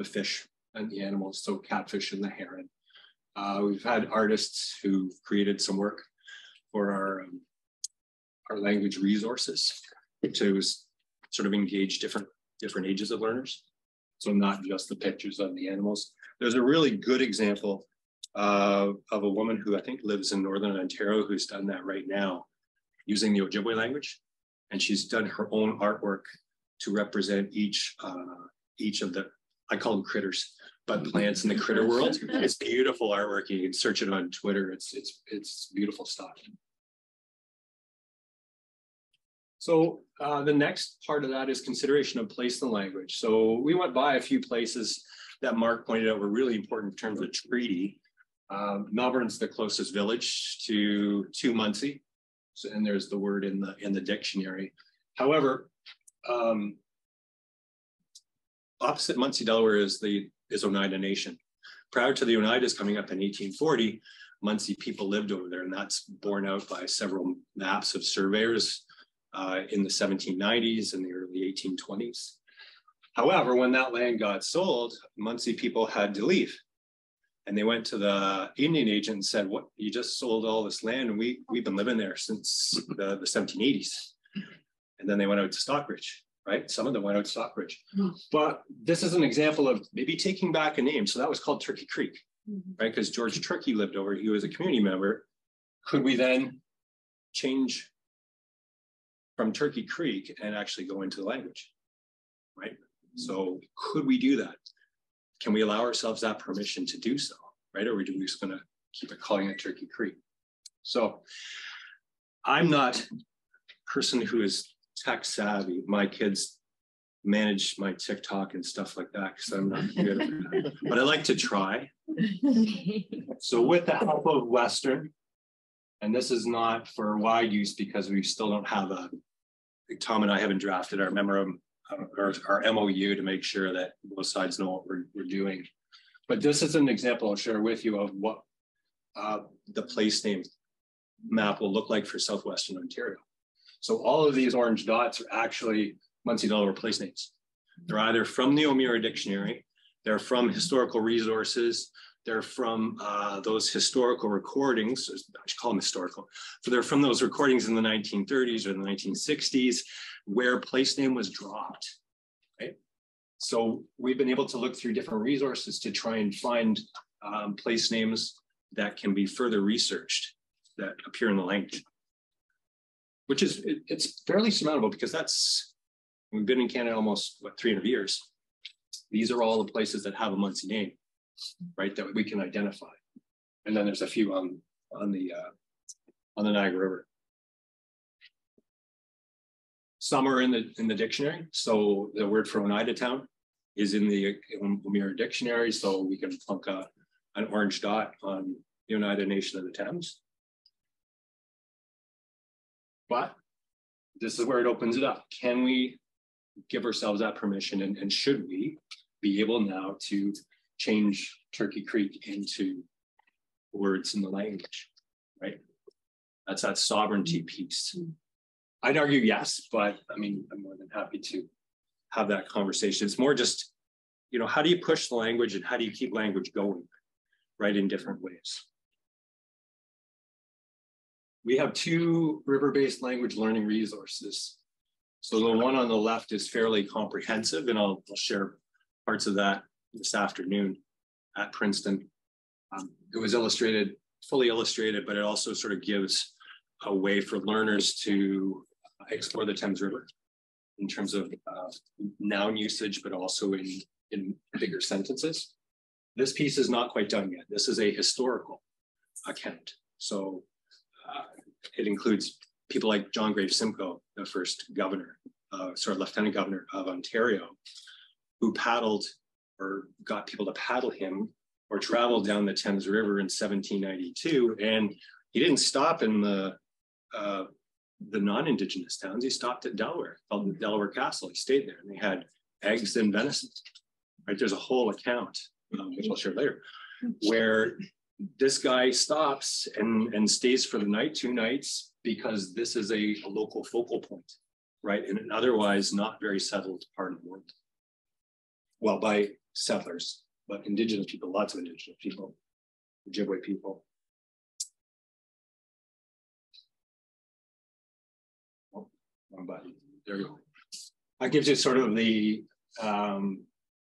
Speaker 3: fish and the animals, so catfish and the heron. We've had artists who've created some work for our language resources to sort of engage different ages of learners. So not just the pictures of the animals. There's a really good example of a woman who I think lives in Northern Ontario who's done that right now using the Ojibwe language. And she's done her own artwork to represent each of the, I call them critters, but plants in the critter world. It's beautiful artwork. You can search it on Twitter. It's beautiful stuff. So the next part of that is consideration of place and language. So we went by a few places that Mark pointed out were really important in terms of treaty. Melbourne's the closest village to Munsee, so, and there's the word in the dictionary. However, opposite Munsee-Delaware is Oneida Nation. Prior to the Oneidas coming up in 1840, Munsee people lived over there, and that's borne out by several maps of surveyors in the 1790s and the early 1820s. However, when that land got sold, Munsee people had to leave. And they went to the Indian agent and said, "What? You just sold all this land, and we've been living there since the 1780s." And then they went out to Stockbridge, right? Some of them went out to Stockbridge. But this is an example of maybe taking back a name. So that was called Turkey Creek, right? Because George Turkey lived over, he was a community member. Could we then change from Turkey Creek and actually go into the language, right? So could we do that? Can we allow ourselves that permission to do so, right? Or are we just going to keep calling it Turkey Creek? So I'm not a person who is tech savvy. My kids manage my TikTok and stuff like that because I'm not good at that. But I like to try. So with the help of Western, and this is not for wide use because we still don't have Tom and I haven't drafted our memorandum, our MOU to make sure that both sides know what we're doing. But this is an example I'll share with you of what the place name map will look like for Southwestern Ontario. So all of these orange dots are actually Munsee-Delaware place names. They're either from the O'Meara Dictionary, They're from historical resources. They're from those historical recordings, I should call them historical. So they're from those recordings in the 1930s or the 1960s where place name was dropped, right? So we've been able to look through different resources to try and find place names that can be further researched that appear in the language, which is, it's fairly surmountable because we've been in Canada almost, what, 300 years. These are all the places that have a Munsee name, right, that we can identify. And then there's a few on the Niagara River. Some are in the dictionary. So the word for Oneida Town is in the Mirror Dictionary. So we can plunk an orange dot on the Oneida Nation of the Thames. But this is where it opens it up. Can we give ourselves that permission, and should we be able now to change Turkey Creek into words in the language, right? That's that sovereignty piece. I'd argue yes, but I mean, I'm more than happy to have that conversation. It's more just, you know, how do you push the language and how do you keep language going, right, in different ways? We have 2 river-based language learning resources. So the one on the left is fairly comprehensive, and I'll share parts of that this afternoon at Princeton. It was fully illustrated, but it also sort of gives a way for learners to explore the Thames River in terms of noun usage, but also in bigger sentences. This piece is not quite done yet. This is a historical account. So it includes people like John Graves Simcoe, the first governor, lieutenant governor of Ontario, who paddled or got people to paddle him or travel down the Thames River in 1792. And he didn't stop in the non-Indigenous towns. He stopped at Delaware, called the Delaware Castle. He stayed there, and they had eggs and venison. Right? There's a whole account, which I'll share later, where this guy stops and stays for the night, 2 nights, because this is a local focal point, right? In an otherwise not very settled part of the world. Well, by settlers, but Indigenous people, lots of Indigenous people, Ojibwe people. Oh, wrong button. There we go. That gives you sort of the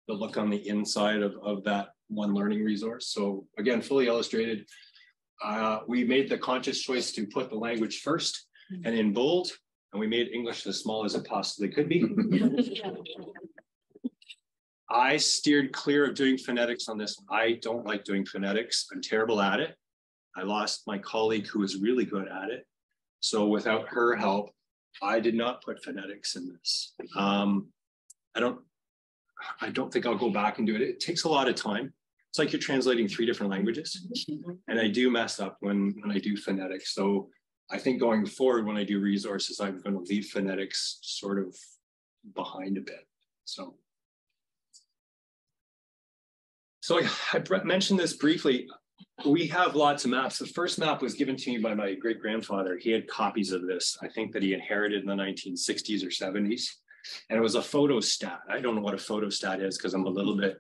Speaker 3: look on the inside of that one learning resource. So again, fully illustrated. We made the conscious choice to put the language first and in bold, and we made English as small as it possibly could be. I steered clear of doing phonetics on this. I don't like doing phonetics. I'm terrible at it. I lost my colleague who was really good at it. So without her help, I did not put phonetics in this. I don't think I'll go back and do it. It takes a lot of time. It's like you're translating 3 different languages. And I do mess up when I do phonetics. So I think going forward, when I do resources, I'm going to leave phonetics sort of behind a bit. So I mentioned this briefly. We have lots of maps. The first map was given to me by my great-grandfather. He had copies of this, I think, that he inherited in the 1960s or 70s. And it was a photostat. I don't know what a photostat is because I'm a little bit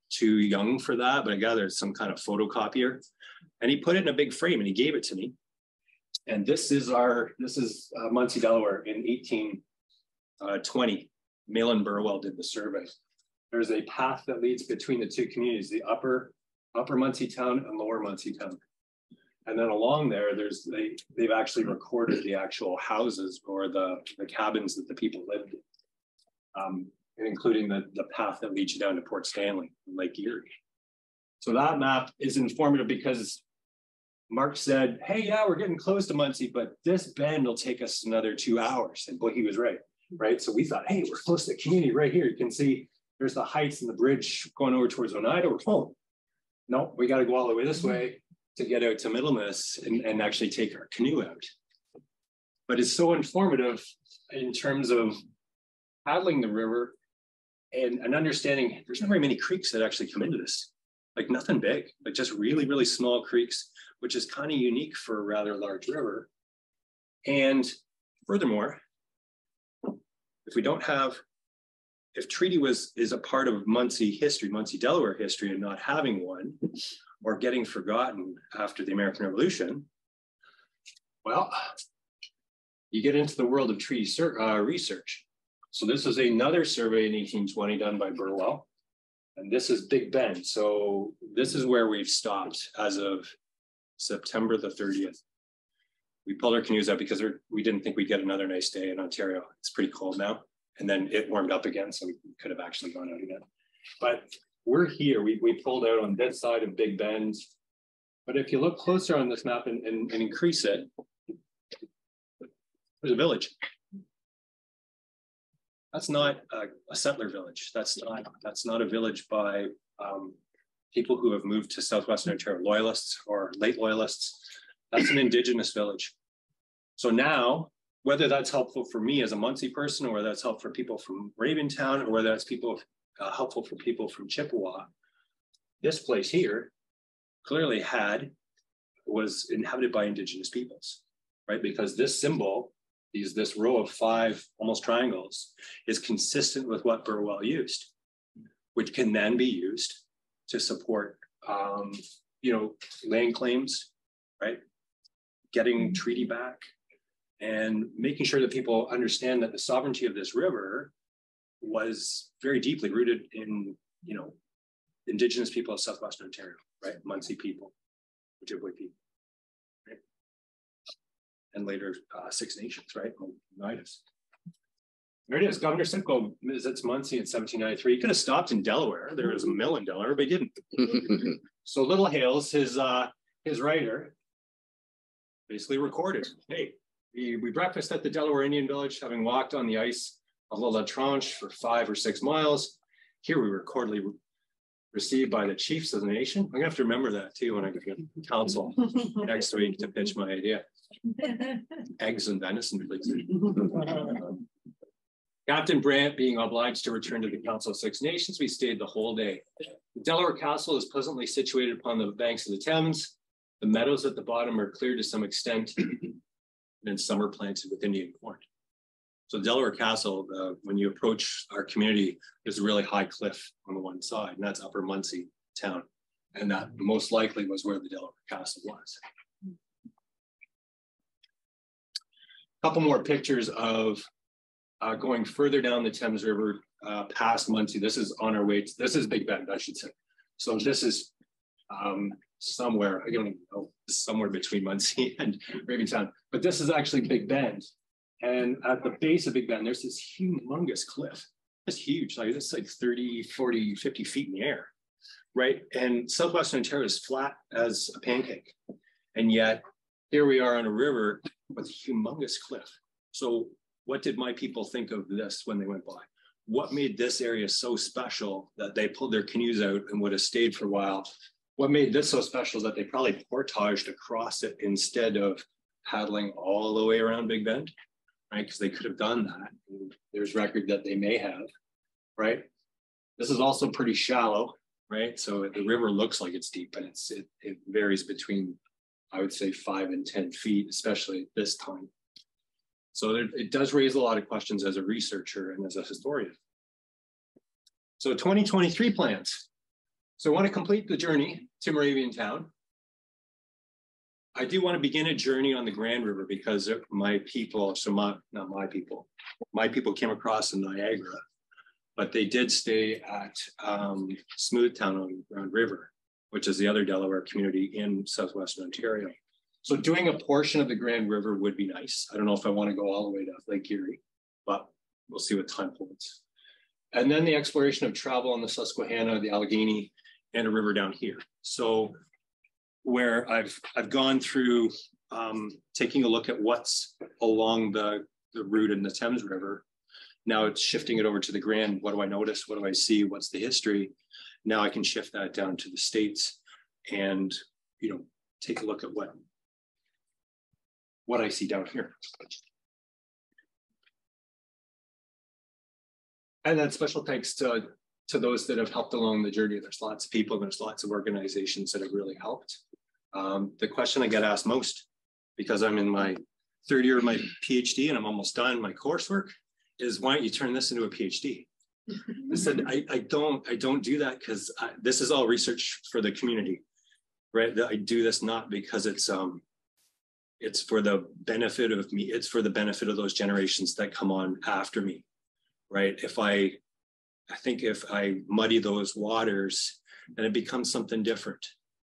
Speaker 3: too young for that, but I gather it's some kind of photocopier. And he put it in a big frame and he gave it to me. And this is Munsee-Delaware in 1820. Malin Burwell did the survey. There's a path that leads between the 2 communities, the upper Munsee Town and lower Munsee Town. And then along there, they've actually recorded the actual houses or the cabins that the people lived in. And including the path that leads you down to Port Stanley and Lake Erie. So that map is informative because Mark said, hey, yeah, we're getting close to Munsee, but this bend will take us another 2 hours. And boy, he was right? So we thought, hey, we're close to the community right here. You can see there's the heights and the bridge going over towards Oneida. We're home. No, we got to go all the way this way to get out to Middlemiss and actually take our canoe out. But it's so informative in terms of paddling the river and understanding there's not very many creeks that actually come into this, like nothing big, like just really, really small creeks, which is kind of unique for a rather large river. And furthermore, if we don't have if treaty is a part of Munsee history, Munsee-Delaware history, and not having one, or getting forgotten after the American Revolution, well, you get into the world of treaty research. So this is another survey in 1820 done by Burwell, and this is Big Bend. So this is where we've stopped as of September the 30th. We pulled our canoes out because we didn't think we'd get another nice day in Ontario. It's pretty cold now. And then it warmed up again, so we could have actually gone out again. But we're here, we pulled out on this side of Big Bend. But if you look closer on this map and increase it, there's a village. That's not a settler village. That's not a village by people who have moved to Southwestern Ontario, loyalists or late loyalists. That's an Indigenous village. So now, whether that's helpful for me as a Munsee person, or whether that's helpful for people from Raventown, or whether that's helpful for people from Chippewa, this place here clearly was inhabited by Indigenous peoples, right? Because this symbol, this row of 5 almost triangles, is consistent with what Burwell used, which can then be used to support, land claims, right? Getting treaty back, and making sure that people understand that the sovereignty of this river was very deeply rooted in, Indigenous people of Southwestern Ontario, right? Munsee people, Ojibwe people, right? And later Six Nations, right? Oneidas. There it is. Governor Simcoe visits Munsee in 1793. He could have stopped in Delaware. There was a mill in Delaware, but he didn't. So Little Hales, his writer, basically recorded, hey, we breakfast at the Delaware Indian village, having walked on the ice of La Tranche for 5 or 6 miles. Here we were cordially received by the chiefs of the nation. I'm gonna have to remember that too when I get to council next week to pitch my idea. Eggs and venison, please. Captain Brant being obliged to return to the Council of Six Nations, we stayed the whole day. The Delaware Castle is pleasantly situated upon the banks of the Thames. The meadows at the bottom are cleared to some extent, and some are planted with Indian corn. So Delaware Castle, when you approach our community, there's a really high cliff on the one side, and that's Upper Munsee town. And that most likely was where the Delaware Castle was. A couple more pictures of going further down the Thames River past Munsee. This is on our way this is Big Bend, I should say. So this is somewhere, I don't even know, somewhere between Munsee and Raventown, but this is actually Big Bend. And at the base of Big Bend, there's this humongous cliff. It's huge, it's like 30, 40, 50 feet in the air, right? And Southwestern Ontario is flat as a pancake. And yet here we are on a river with a humongous cliff. So what did my people think of this when they went by? What made this area so special that they pulled their canoes out and would have stayed for a while? What made this so special is that they probably portaged across it instead of paddling all the way around Big Bend, right? Because they could have done that. And there's record that they may have, right? This is also pretty shallow, right? So the river looks like it's deep, but it varies between, I would say, 5 and 10 feet, especially at this time. So it does raise a lot of questions as a researcher and as a historian. So 2023 plans. So I want to complete the journey to Moravian Town. I do want to begin a journey on the Grand River because my people, my people came across in Niagara, but they did stay at Smoothtown on Grand River, which is the other Delaware community in Southwestern Ontario. So doing a portion of the Grand River would be nice. I don't know if I want to go all the way to Lake Erie, but we'll see what time holds. And then the exploration of travel on the Susquehanna, the Allegheny, and a river down here. So where I've gone through taking a look at what's along the route in the Thames River. Now it's shifting it over to the Grand. What do I notice? What do I see? What's the history? Now I can shift that down to the States and, take a look at what I see down here. And then special thanks to those that have helped along the journey. There's lots of people, there's lots of organizations that have really helped. The question I get asked most, because I'm in my 3rd year of my PhD and I'm almost done my coursework, is why don't you turn this into a PhD? I said, I don't do that because this is all research for the community, right? I do this not because it's for the benefit of me. It's for the benefit of those generations that come on after me, right? I think if I muddy those waters, then it becomes something different.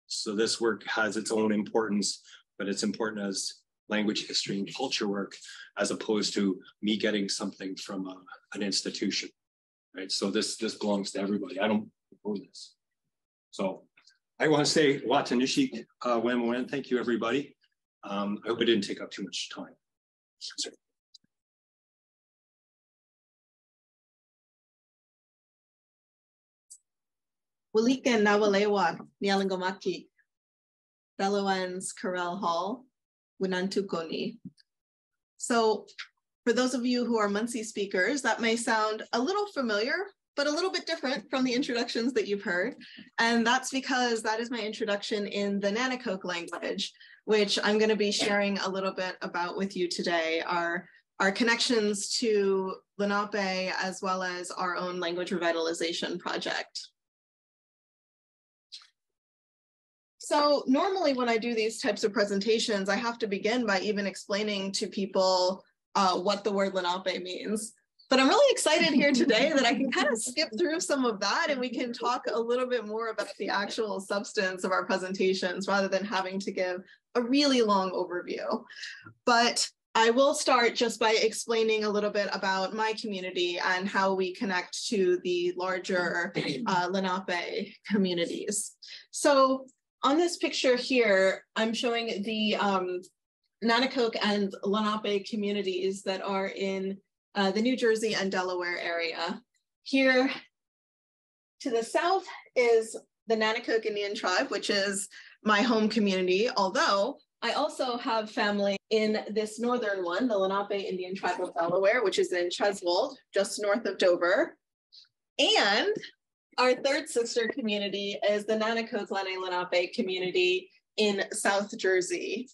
Speaker 3: So this work has its own importance, but it's important as language, history, and culture work, as opposed to me getting something from an institution, right? So this belongs to everybody. I don't propose this. So I want to say Watanishiq Wemwen. Thank you, everybody. I hope I didn't take up too much time. Sorry.
Speaker 4: Walikan Nawalewa Nialingomaki, Belowans Corral Hall, Winantukoni. So for those of you who are Munsee speakers, that may sound a little familiar, but a little bit different from the introductions that you've heard. And that's because that is my introduction in the Nanticoke language, which I'm going to be sharing a little bit about with you today, our connections to Lunaape, as well as our own language revitalization project. So normally when I do these types of presentations, I have to begin by even explaining to people what the word Lenape means. But I'm really excited here today that I can kind of skip through some of that and we can talk a little bit more about the actual substance of our presentations rather than having to give a really long overview. But I will start just by explaining a little bit about my community and how we connect to the larger Lenape communities. So on this picture here, I'm showing the Nanticoke and Lenape communities that are in the New Jersey and Delaware area. Here to the south is the Nanticoke Indian tribe, which is my home community, although I also have family in this northern one, the Lenape Indian tribe of Delaware, which is in Cheswold, just north of Dover. And our third sister community is the Nanticoke Lenape community in South Jersey.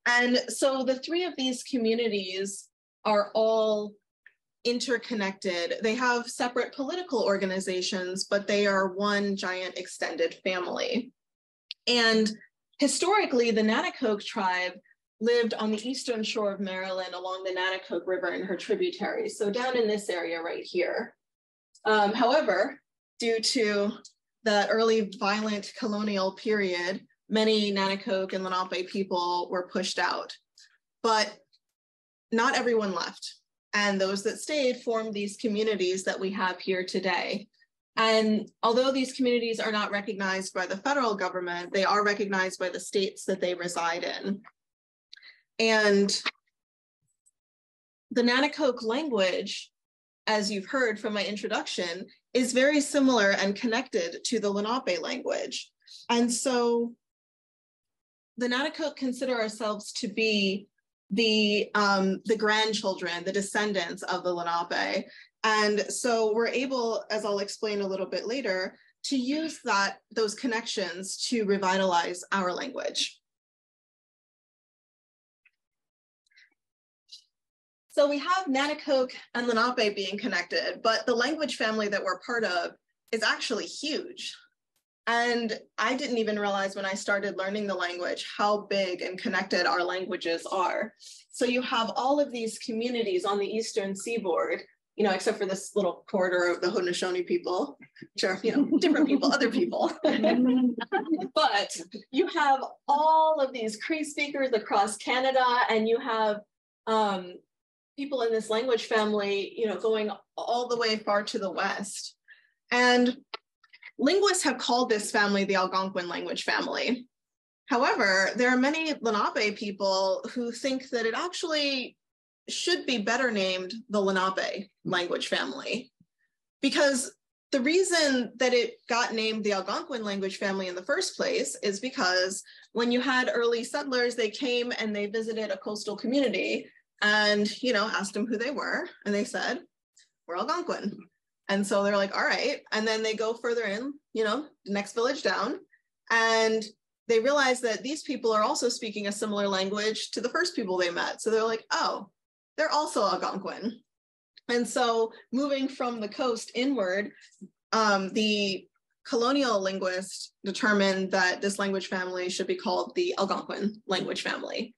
Speaker 4: And so the three of these communities are all interconnected. They have separate political organizations, but they are one giant extended family. And historically, the Nanticoke tribe lived on the eastern shore of Maryland along the Nanticoke River and her tributaries, so down in this area right here. However, due to the early violent colonial period, many Nanticoke and Lenape people were pushed out, but not everyone left. And those that stayed formed these communities that we have here today. And although these communities are not recognized by the federal government, they are recognized by the states that they reside in. And the Nanticoke language, as you've heard from my introduction, is very similar and connected to the Lenape language. And so the Nanticoke consider ourselves to be the grandchildren, the descendants of the Lenape. And so we're able, as I'll explain a little bit later, to use those connections to revitalize our language. So we have Nanticoke and Lenape being connected, but the language family that we're part of is actually huge. And I didn't even realize when I started learning the language how big and connected our languages are. So you have all of these communities on the eastern seaboard, you know, except for this little corridor of the Haudenosaunee people, which are, you know, different people, other people. But you have all of these Cree speakers across Canada, and you have people in this language family, you know, going all the way far to the west. And linguists have called this family the Algonquin language family. However, there are many Lenape people who think that it actually should be better named the Lenape language family, because the reason that it got named the Algonquin language family in the first place is because when you had early settlers, they came and they visited a coastal community and, you know, asked them who they were, and they said, we're Algonquin. And so they're like, all right. And then they go further in, you know, the next village down, and they realize that these people are also speaking a similar language to the first people they met. So they're like, oh, they're also Algonquin. And so moving from the coast inward, the colonial linguist determined that this language family should be called the Algonquin language family.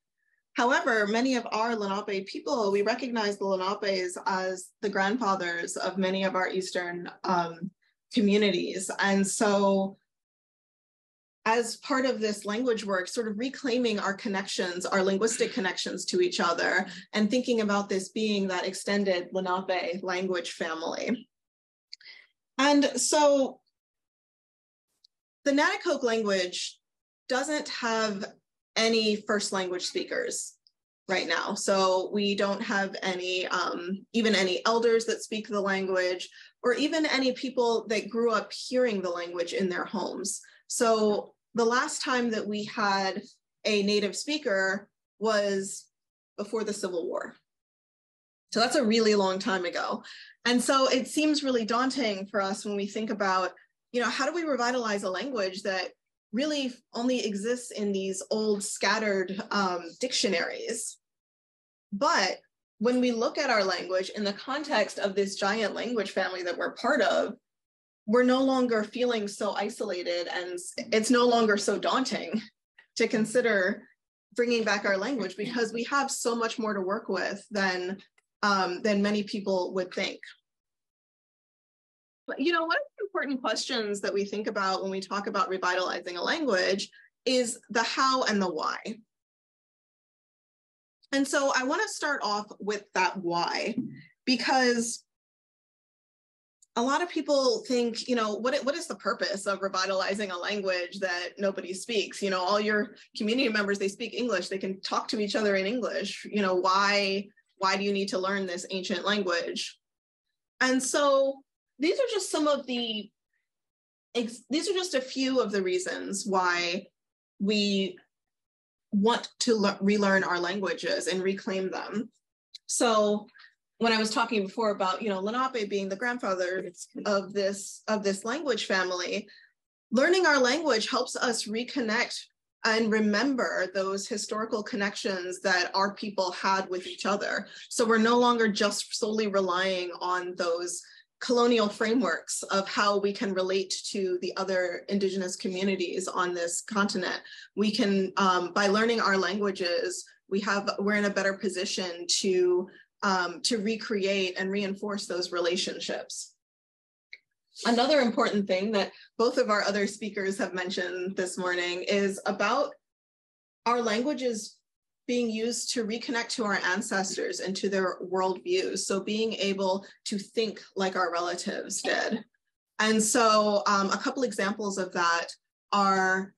Speaker 4: However, many of our Lenape people, we recognize the Lenapes as the grandfathers of many of our Eastern communities. And so as part of this language work, sort of reclaiming our connections, our linguistic connections to each other, and thinking about this being that extended Lenape language family. And so the Nanakoke language doesn't have any first language speakers right now. So we don't have any, even any elders that speak the language, or even any people that grew up hearing the language in their homes. So the last time that we had a native speaker was before the Civil War. So that's a really long time ago. And so it seems really daunting for us when we think about, you know, how do we revitalize a language that really only exists in these old scattered dictionaries? But when we look at our language in the context of this giant language family that we're part of, we're no longer feeling so isolated, and it's no longer so daunting to consider bringing back our language, because we have so much more to work with than many people would think. But, you know, one of the important questions that we think about when we talk about revitalizing a language is the how and the why. And so I want to start off with that why, because a lot of people think, you know, what is the purpose of revitalizing a language that nobody speaks? You know, all your community members, they speak English, they can talk to each other in English. You know, why do you need to learn this ancient language? And so these are just these are just a few of the reasons why we want to relearn our languages and reclaim them. So when I was talking before about, you know, Lenape being the grandfather of this language family, learning our language helps us reconnect and remember those historical connections that our people had with each other. So we're no longer just solely relying on those colonial frameworks of how we can relate to the other Indigenous communities on this continent. We can, by learning our languages, we're in a better position to recreate and reinforce those relationships. Another important thing that both of our other speakers have mentioned this morning is about our languages being used to reconnect to our ancestors and to their worldviews. So being able to think like our relatives did. And so a couple examples of that are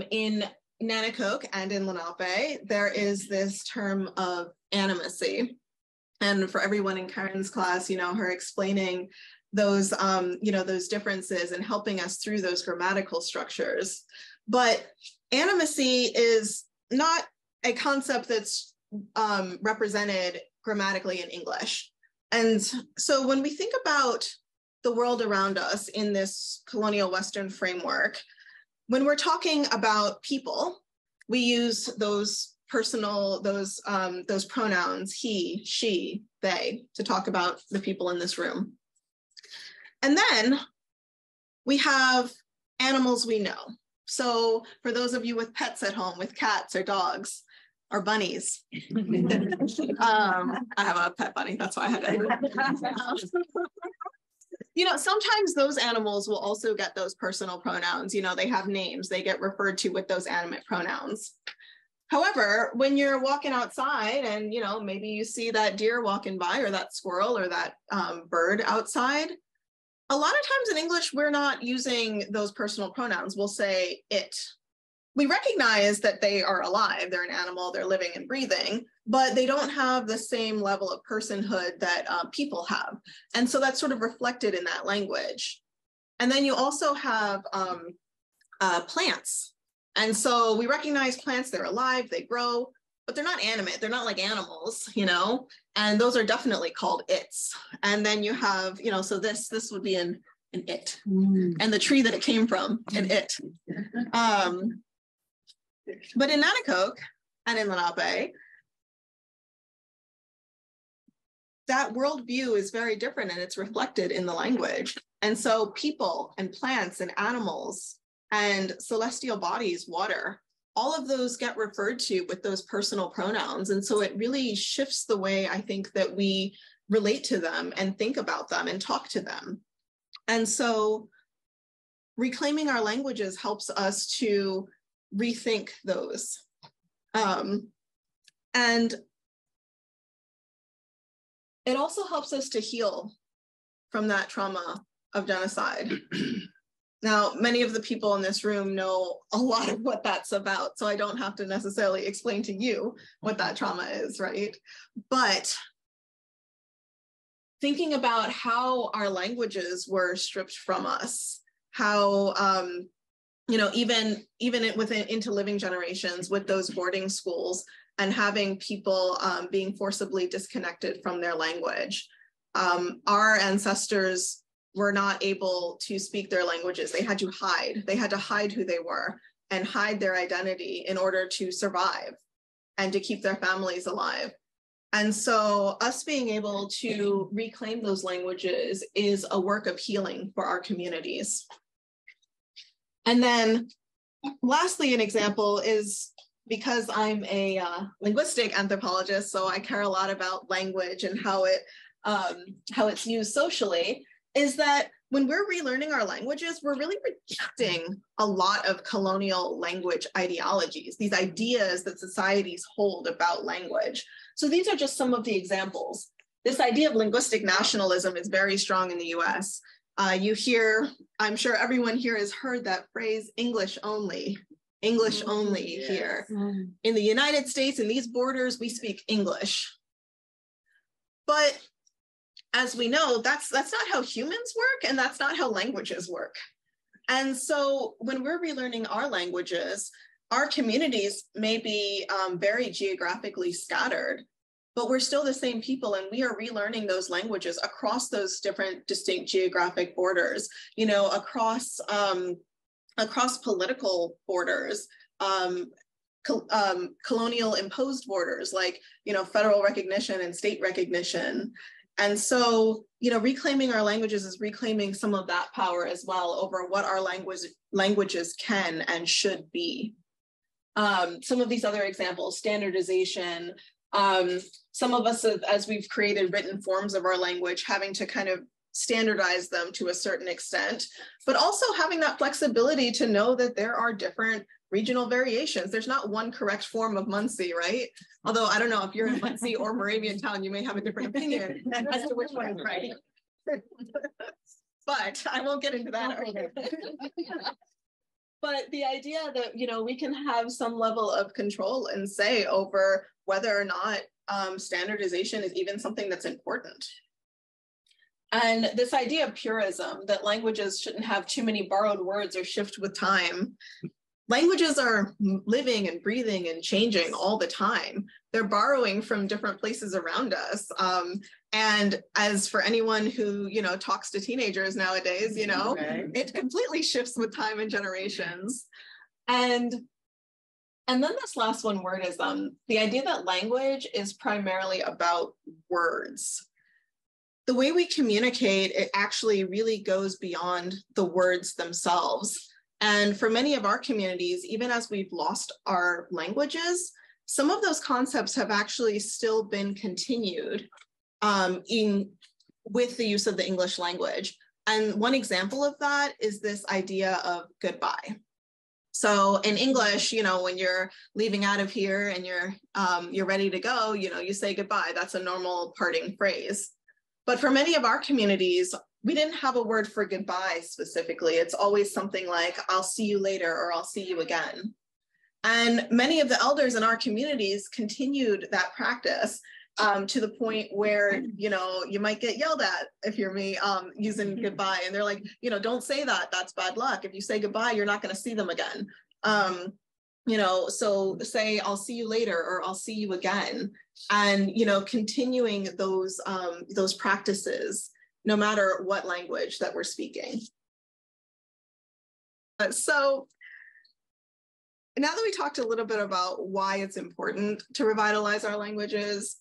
Speaker 4: in Nanakoke and in Lenape, there is this term of animacy. And for everyone in Karen's class, you know, her explaining those, you know, those differences and helping us through those grammatical structures. But animacy is not a concept that's represented grammatically in English. And so when we think about the world around us in this colonial Western framework, when we're talking about people, we use those personal, those pronouns, he, she, they, to talk about the people in this room. And then we have animals we know. So for those of you with pets at home, with cats or dogs or bunnies, I have a pet bunny, that's why I had it. You know, sometimes those animals will also get those personal pronouns. You know, they have names, they get referred to with those animate pronouns. However, when you're walking outside and, you know, maybe you see that deer walking by or that squirrel or that bird outside, a lot of times in English, we're not using those personal pronouns. We'll say it. We recognize that they are alive, they're an animal, they're living and breathing, but they don't have the same level of personhood that people have. And so that's sort of reflected in that language. And then you also have plants. And so we recognize plants, they're alive, they grow, but they're not animate, they're not like animals, you know, and those are definitely called its. And then you have, you know, so this would be an it, and the tree that it came from, an it. But in Nanakoke and in Lenape, that worldview is very different and it's reflected in the language. And so people and plants and animals and celestial bodies, water, all of those get referred to with those personal pronouns. And so it really shifts the way I think that we relate to them and think about them and talk to them. And so reclaiming our languages helps us to rethink those. And it also helps us to heal from that trauma of genocide. Now, many of the people in this room know a lot of what that's about, so I don't have to necessarily explain to you what that trauma is, right? But thinking about how our languages were stripped from us, how, you know, even within into living generations with those boarding schools and having people being forcibly disconnected from their language. Our ancestors were not able to speak their languages. They had to hide. They had to hide who they were and hide their identity in order to survive and to keep their families alive. And so us being able to reclaim those languages is a work of healing for our communities. And then lastly, an example is, because I'm a linguistic anthropologist, so I care a lot about language and how it's used socially, is that when we're relearning our languages, we're really rejecting a lot of colonial language ideologies, these ideas that societies hold about language. So these are just some of the examples. This idea of linguistic nationalism is very strong in the US. You hear, I'm sure everyone here has heard that phrase, English only yes. Here. In the United States, in these borders, we speak English. But as we know, that's not how humans work, and that's not how languages work. And so when we're relearning our languages, our communities may be very geographically scattered, but we're still the same people, and we are relearning those languages across those different distinct geographic borders, you know, across political borders, colonial imposed borders, like, you know, federal recognition and state recognition. And so, you know, reclaiming our languages is reclaiming some of that power as well over what our languages can and should be. Some of these other examples, standardization, some of us, as we've created written forms of our language, having to kind of standardize them to a certain extent, but also having that flexibility to know that there are different regional variations. There's not one correct form of Munsee, right? Although I don't know if you're in Munsee or Moravian Town, you may have a different opinion as to which one is right. But I won't get into that argument. But the idea that, you know, we can have some level of control and say over whether or not standardization is even something that's important. And this idea of purism, that languages shouldn't have too many borrowed words or shift with time. Languages are living and breathing and changing all the time. They're borrowing from different places around us. And as for anyone who, you know, talks to teenagers nowadays, you know, it completely shifts with time and generations. And then this last one word is the idea that language is primarily about words. The way we communicate, it actually really goes beyond the words themselves. And for many of our communities, even as we've lost our languages, some of those concepts have actually still been continued with the use of the English language. And one example of that is this idea of goodbye. So in English, you know, when you're leaving out of here and you're ready to go, you know, you say goodbye. That's a normal parting phrase. But for many of our communities, we didn't have a word for goodbye specifically. It's always something like, I'll see you later, or I'll see you again. And many of the elders in our communities continued that practice to the point where, you know, you might get yelled at if you're me using goodbye. And they're like, you know, don't say that, that's bad luck. If you say goodbye, you're not going to see them again. You know, so say, I'll see you later, or I'll see you again. And, you know, continuing those practices, no matter what language that we're speaking. So now that we talked a little bit about why it's important to revitalize our languages,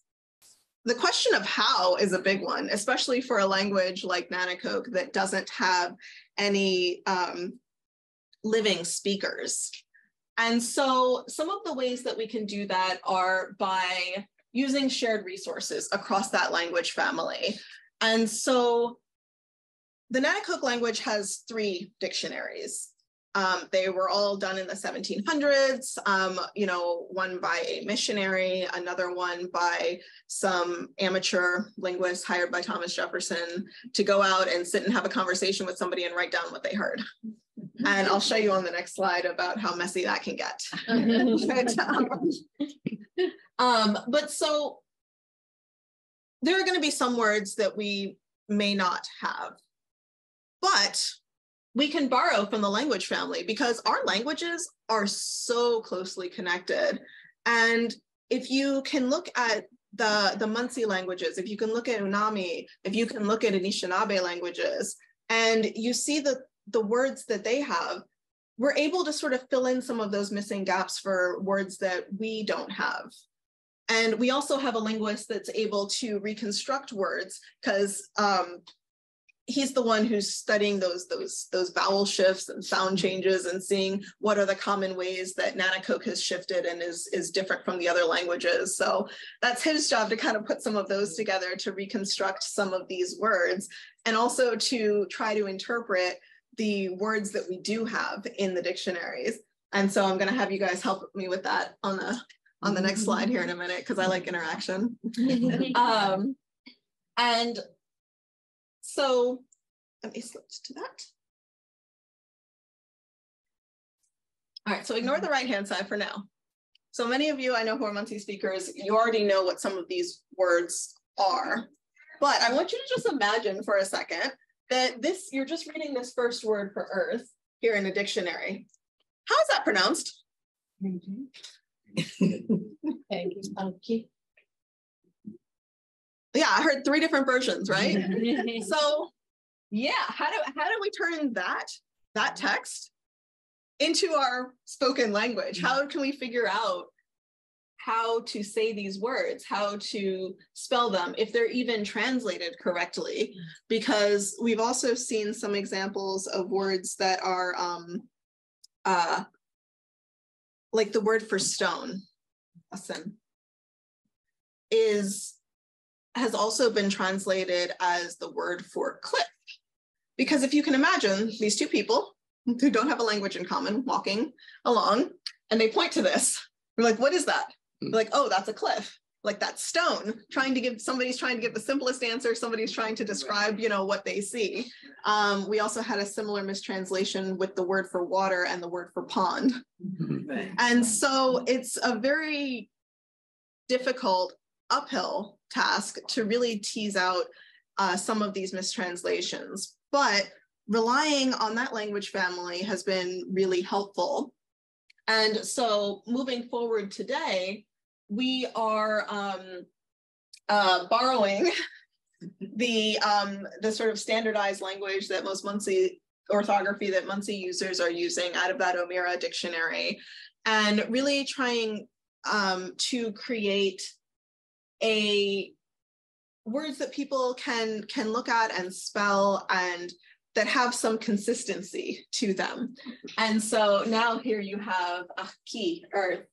Speaker 4: the question of how is a big one, especially for a language like Nanticoke that doesn't have any living speakers. And so some of the ways that we can do that are by using shared resources across that language family. And so the Nanticoke language has 3 dictionaries. They were all done in the 1700s, you know, one by a missionary, another one by some amateur linguist hired by Thomas Jefferson to go out and sit and have a conversation with somebody and write down what they heard. And I'll show you on the next slide about how messy that can get. But so there are going to be some words that we may not have, but we can borrow from the language family because our languages are so closely connected. And if you can look at the Munsee languages, if you can look at Unami, if you can look at Anishinaabe languages, and you see the words that they have, we're able to sort of fill in some of those missing gaps for words that we don't have. And we also have a linguist that's able to reconstruct words because he's the one who's studying those vowel shifts and sound changes and seeing what are the common ways that Nanticoke has shifted and is different from the other languages. So that's his job to kind of put some of those together to reconstruct some of these words and also to try to interpret the words that we do have in the dictionaries. And so I'm going to have you guys help me with that on the next slide here in a minute because I like interaction. And so let me switch to that. All right, so ignore the right-hand side for now. So many of you I know who are Munsee speakers, you already know what some of these words are. But I want you to just imagine for a second that you're just reading this first word for earth here in a dictionary. How is that pronounced? Yeah, I heard 3 different versions, right? So yeah, how do we turn that text into our spoken language? How can we figure out how to say these words, how to spell them, if they're even translated correctly? Because we've also seen some examples of words that are like the word for stone, asen, has also been translated as the word for cliff. Because if you can imagine these 2 people who don't have a language in common walking along and they point to this, we're like, what is that? We're like, oh, that's a cliff. Like that stone, somebody's trying to give the simplest answer. Somebody's trying to describe, you know, what they see. We also had a similar mistranslation with the word for water and the word for pond. And so it's a very difficult uphill task to really tease out some of these mistranslations, but relying on that language family has been really helpful. And so moving forward today, we are borrowing the sort of standardized language that most Munsee orthography that Munsee users are using out of that O'Meara dictionary, and really trying to create words that people can look at and spell and that have some consistency to them. And so now here you have Ki, earth,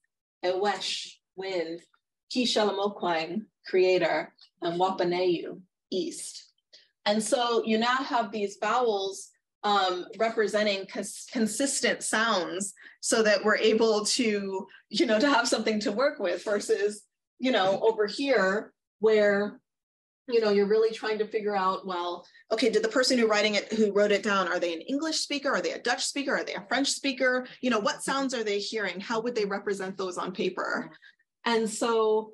Speaker 4: Ewesh, wind, Ki Shalamoquang, creator, and Wapaneyu, east. And so you now have these vowels representing consistent sounds so that we're able to, you know, to have something to work with versus, you know, over here where, you know, you're really trying to figure out, well, okay, did the person who wrote it down, are they an English speaker? Are they a Dutch speaker? Are they a French speaker? You know, what sounds are they hearing? How would they represent those on paper? And so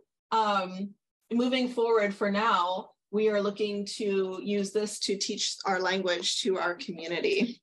Speaker 4: moving forward for now, we are looking to use this to teach our language to our community.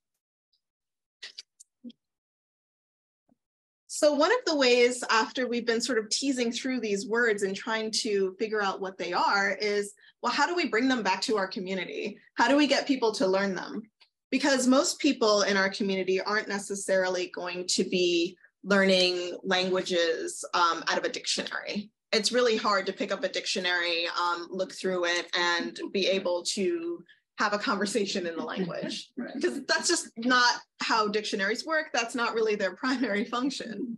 Speaker 4: So one of the ways after we've been sort of teasing through these words and trying to figure out what they are is, well, how do we bring them back to our community? How do we get people to learn them? Because most people in our community aren't necessarily going to be learning languages out of a dictionary. it's really hard to pick up a dictionary, look through it, and be able to have a conversation in the language, because that's just not how dictionaries work. That's not really their primary function.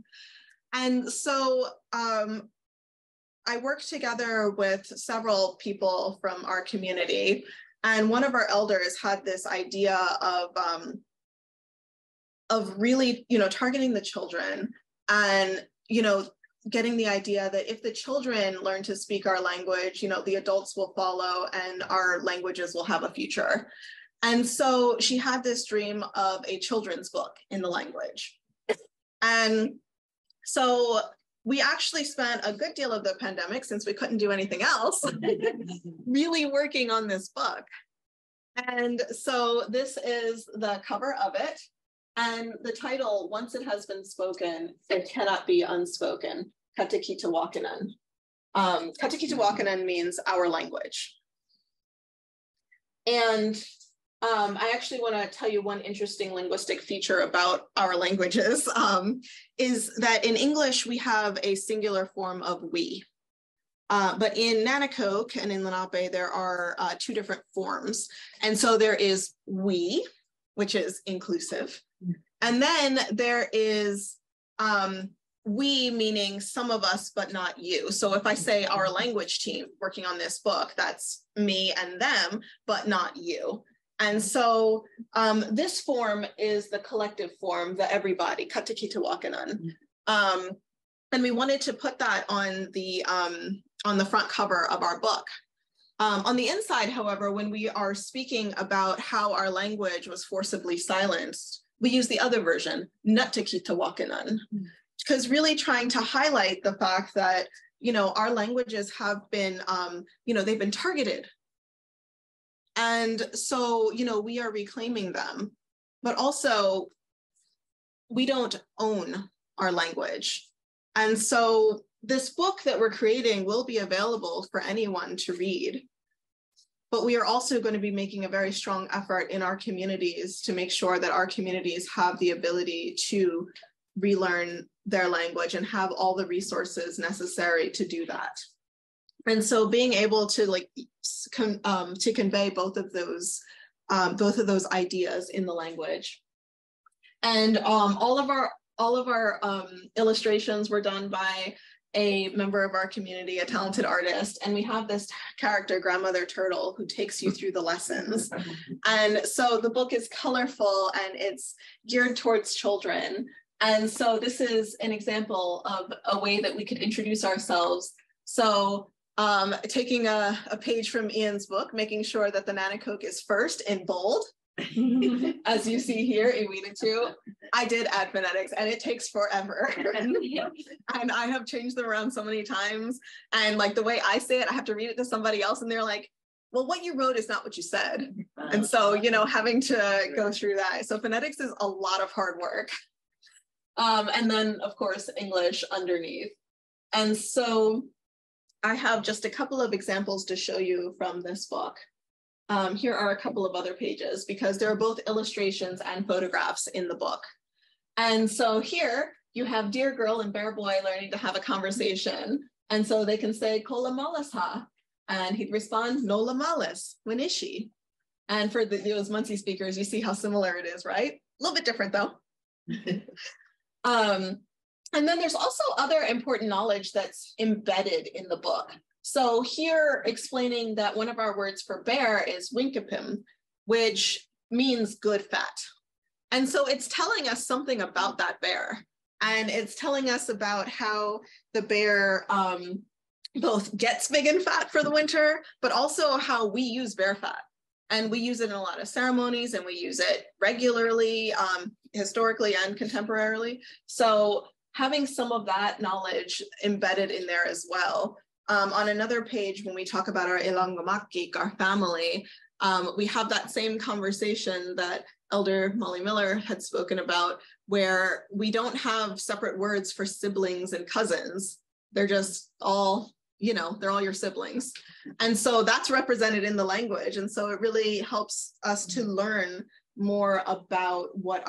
Speaker 4: And so I worked together with several people from our community, and one of our elders had this idea of really, targeting the children, and, getting the idea that if the children learn to speak our language, the adults will follow and our languages will have a future. And so she had this dream of a children's book in the language. And so we actually spent a good deal of the pandemic, since we couldn't do anything else, really working on this book. And so this is the cover of it. And the title, Once It Has Been Spoken, It Cannot Be Unspoken, Katikitawakanan. Katikitawakanan means our language. And I actually want to tell you one interesting linguistic feature about our languages, is that in English, we have a singular form of we. But in Nanakoke and in Lunaape, there are two different forms. And so there is we, which is inclusive. And then there is we, meaning some of us, but not you. So if I say our language team working on this book, that's me and them, but not you. And so this form is the collective form, the everybody, Katikitawakanan. And we wanted to put that on the front cover of our book. On the inside, however, when we are speaking about how our language was forcibly silenced, we use the other version, Natakitawakanan, because really trying to highlight the fact that, our languages have been, they've been targeted. And so, we are reclaiming them, but also we don't own our language. And so this book that we're creating will be available for anyone to read. But we are also going to be making a very strong effort in our communities to make sure that our communities have the ability to relearn their language and have all the resources necessary to do that. And so being able to to convey both of those ideas in the language. And all of our illustrations were done by a member of our community, a talented artist, and we have this character, Grandmother Turtle, who takes you through the lessons. And so the book is colorful and it's geared towards children. And so this is an example of a way that we could introduce ourselves. So taking a page from Ian's book, making sure that the Nanakoke is first in bold, as you see here, Iwina. I did add phonetics and it takes forever. And I have changed them around so many times. And the way I say it, I have to read it to somebody else and they're like, well, what you wrote is not what you said. And so, having to go through that. So phonetics is a lot of hard work. And then of course, English underneath. And so I have just a couple of examples to show you from this book. Here are a couple of other pages because there are both illustrations and photographs in the book. And so here you have Dear Girl and Bear Boy learning to have a conversation. And so they can say, Kola malas ha. And he'd respond, Nola malas, when is she? And for those Munsee speakers, you see how similar it is, right? A little bit different though. And then there's also other important knowledge that's embedded in the book. So here explaining that one of our words for bear is winkapim, which means good fat. And so it's telling us something about that bear. And it's telling us about how the bear both gets big and fat for the winter, but also how we use bear fat. And we use it in a lot of ceremonies and we use it regularly, historically and contemporarily. So having some of that knowledge embedded in there as well. On another page, when we talk about our Ilangamakik, our family, we have that same conversation that Elder Molly Miller had spoken about, where we don't have separate words for siblings and cousins. They're just all, they're all your siblings. And so that's represented in the language. And so it really helps us to learn more about what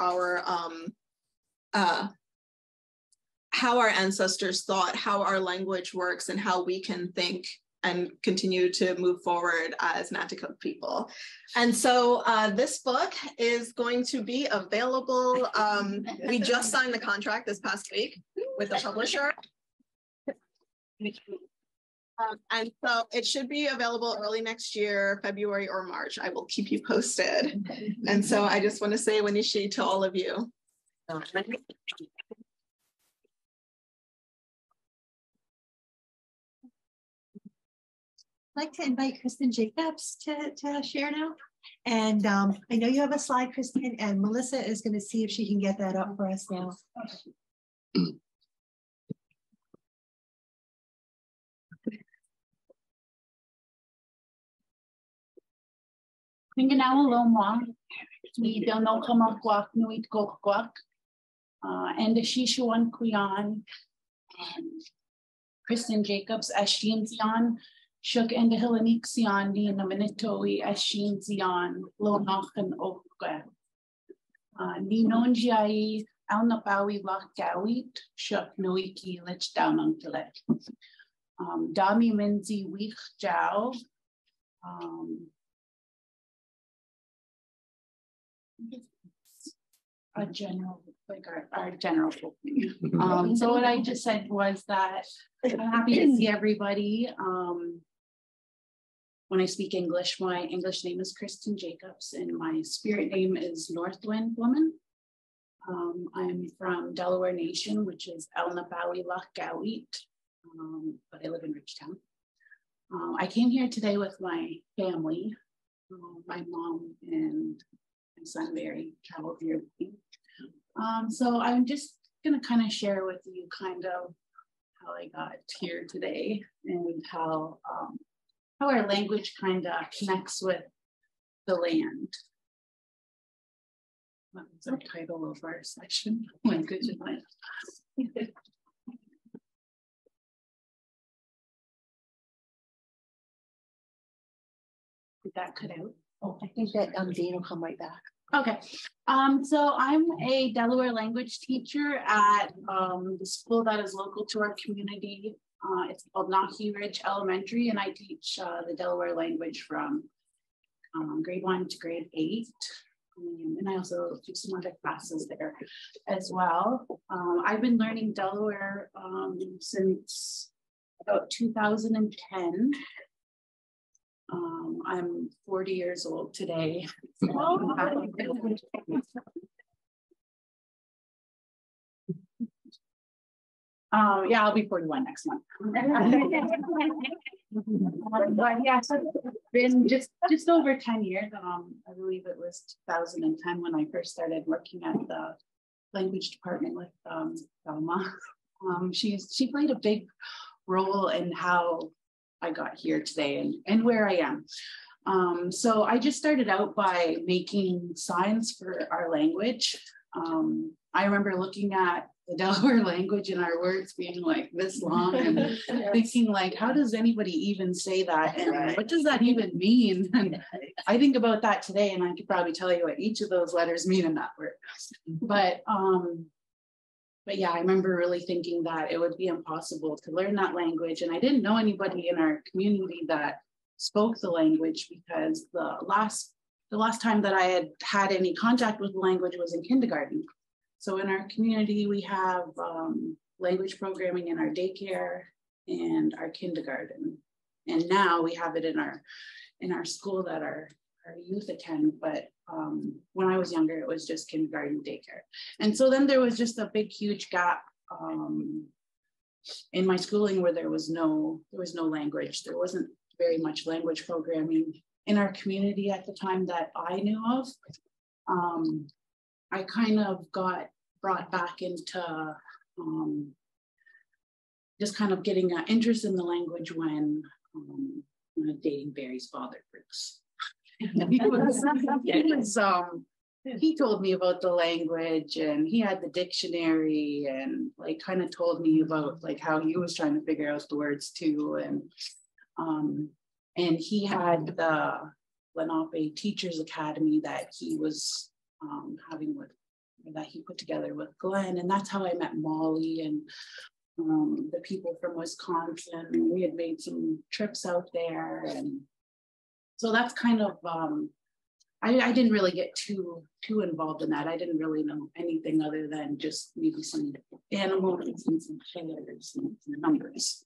Speaker 4: how our ancestors thought, how our language works, and how we can think and continue to move forward as Nanticoke people. And so this book is going to be available. We just signed the contract this past week with the publisher. And so it should be available early next year, February or March. I will keep you posted. And so I just want to say Wanishi to all of you.
Speaker 1: I'd like to invite Kristen Jacobs to share now. And I know you have a slide, Kristen, and Melissa is going to see if she can get that up for us now.
Speaker 5: Minganawaloma, ni Donokamawak Nuit-Gokwak, and the Shishuan Kuyan, Kristen Jacobs, Asheen Zion, Shuk and the HULUNIIXSUWAAKAN, ni Naminitoi, Asheen Zion, Lunaapahkiing, ni Nonjiai, Lunaapahkiwak Gawit, Shuk Nuiki, Lich down on Tilet. Dami Minzi Wich Jow. A general, like our general opening. So what I just said was that I'm happy to see everybody. When I speak English, my English name is Kristen Jacobs and my spirit name is Northwind Woman. I'm from Delaware Nation, which is Lunaapahkiwak Gawit, but I live in Ridgetown. I came here today with my family, my mom and my son Barry traveled here with me. So I'm just gonna kind of share with you kind of how I got here today and how our language kind of connects with the land. That's our title of our section. Language and land. Did that cut out?
Speaker 1: Oh, I think that Dean will come right back.
Speaker 5: Okay, so I'm a Delaware language teacher at the school that is local to our community. It's called Nahi Ridge Elementary, and I teach the Delaware language from grade 1 to grade 8. And I also do some other classes there as well. I've been learning Delaware since about 2010. I'm 40 years old today. Yeah, I'll be 41 next month. But yeah, so it's been just over 10 years. I believe it was 2010 when I first started working at the language department with Thelma. She played a big role in how I got here today and where I am. So I just started out by making signs for our language. I remember looking at the Delaware language and our words being like this long and thinking like, how does anybody even say that? And what does that even mean? And I think about that today and I could probably tell you what each of those letters mean in that word. But yeah, I remember really thinking that it would be impossible to learn that language. And I didn't know anybody in our community that spoke the language because the last time that I had any contact with the language was in kindergarten. So in our community, we have language programming in our daycare and our kindergarten. And now we have it in our school that our youth attend, but when I was younger, it was just kindergarten, daycare. And so then there was just a big, huge gap in my schooling where there was no language. There wasn't very much language programming in our community at the time that I knew of. I kind of got brought back into just kind of getting an interest in the language when dating Barry's father, Bruce. He told me about the language and he had the dictionary and like kind of told me about like how he was trying to figure out the words too. And he had the Lunaape Teachers Academy that he was having with that he put together with Glenn. And that's how I met Molly and the people from Wisconsin. We had made some trips out there. And so that's kind of, I didn't really get too involved in that. I didn't really know anything other than just maybe some animals and some colors and some numbers.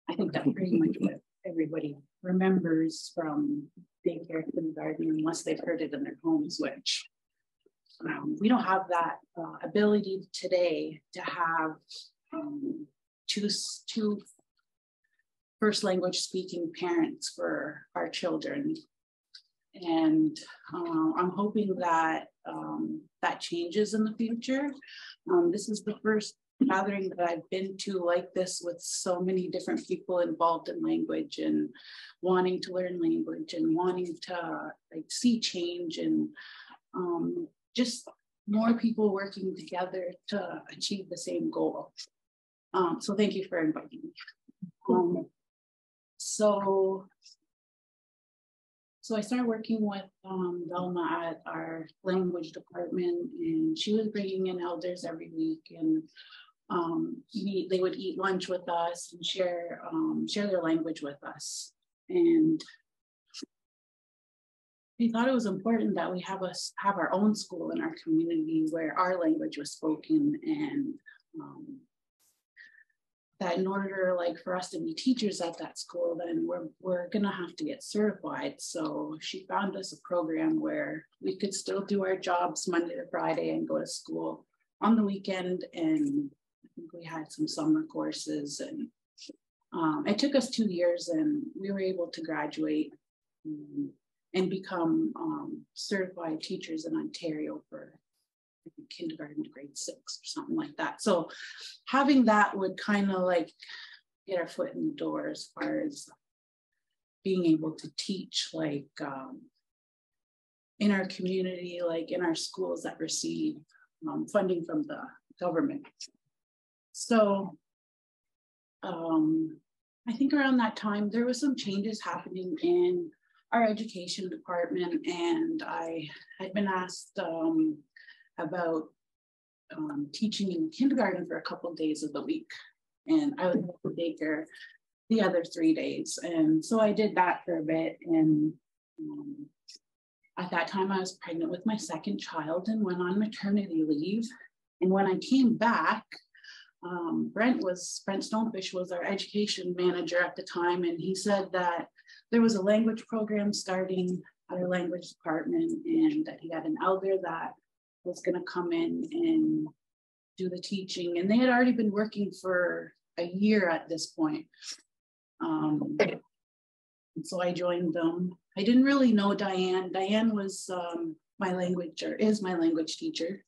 Speaker 5: I think that's pretty much what everybody remembers from daycare, kindergarten, unless they've heard it in their homes, which we don't have that ability today to have two first language speaking parents for our children. And I'm hoping that that changes in the future. This is the first gathering that I've been to like this, with so many different people involved in language and wanting to learn language and wanting to like see change, and just more people working together to achieve the same goal. So thank you for inviting me. So I started working with Velma at our language department, and she was bringing in elders every week, and they would eat lunch with us and share their language with us. And we thought it was important that we have our own school in our community where our language was spoken, and that in order for us to be teachers at that school, then we're gonna have to get certified. So she found us a program where we could still do our jobs Monday to Friday and go to school on the weekend. And I think we had some summer courses, and it took us 2 years, and we were able to graduate and become certified teachers in Ontario for kindergarten to grade 6 or something like that. So having that would kind of get our foot in the door as far as being able to teach in our community, in our schools that receive funding from the government. So I think around that time there was some changes happening in our education department, and I had been asked about teaching in kindergarten for a couple of days of the week, and I was at the daycare the other 3 days. And so I did that for a bit, and at that time I was pregnant with my second child and went on maternity leave. And when I came back, Brent Stonefish was our education manager at the time, and he said that there was a language program starting at our language department, and that he had an elder that was going to come in and do the teaching. And they had already been working for a year at this point. And so I joined them. I didn't really know Diane. Diane was is my language teacher.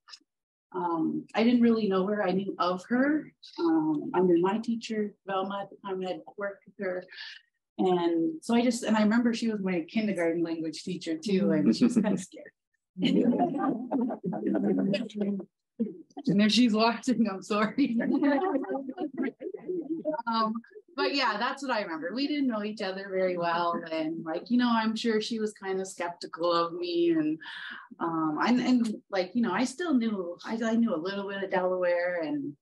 Speaker 5: I didn't really know her. I knew of her under my teacher, Velma, at the time I had worked with her. And so I remember she was my kindergarten language teacher too, and she was kind of scared. And if she's watching, I'm sorry. But yeah, that's what I remember. We didn't know each other very well, and I'm sure she was kind of skeptical of me, and I still knew I knew a little bit of Delaware, and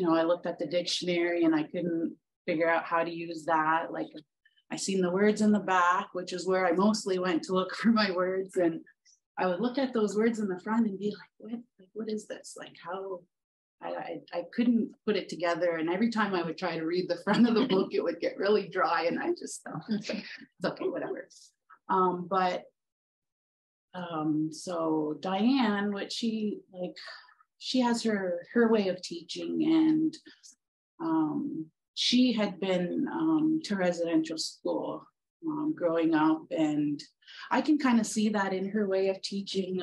Speaker 5: I looked at the dictionary and I couldn't figure out how to use that. I seen the words in the back, which is where I mostly went to look for my words, and I would look at those words in the front and be like, what is this? How I couldn't put it together. And every time I would try to read the front of the book, it would get really dry, and I just thought, it's okay, whatever. So Diane, she has her way of teaching, and she had been to residential school growing up, and I can kind of see that in her way of teaching.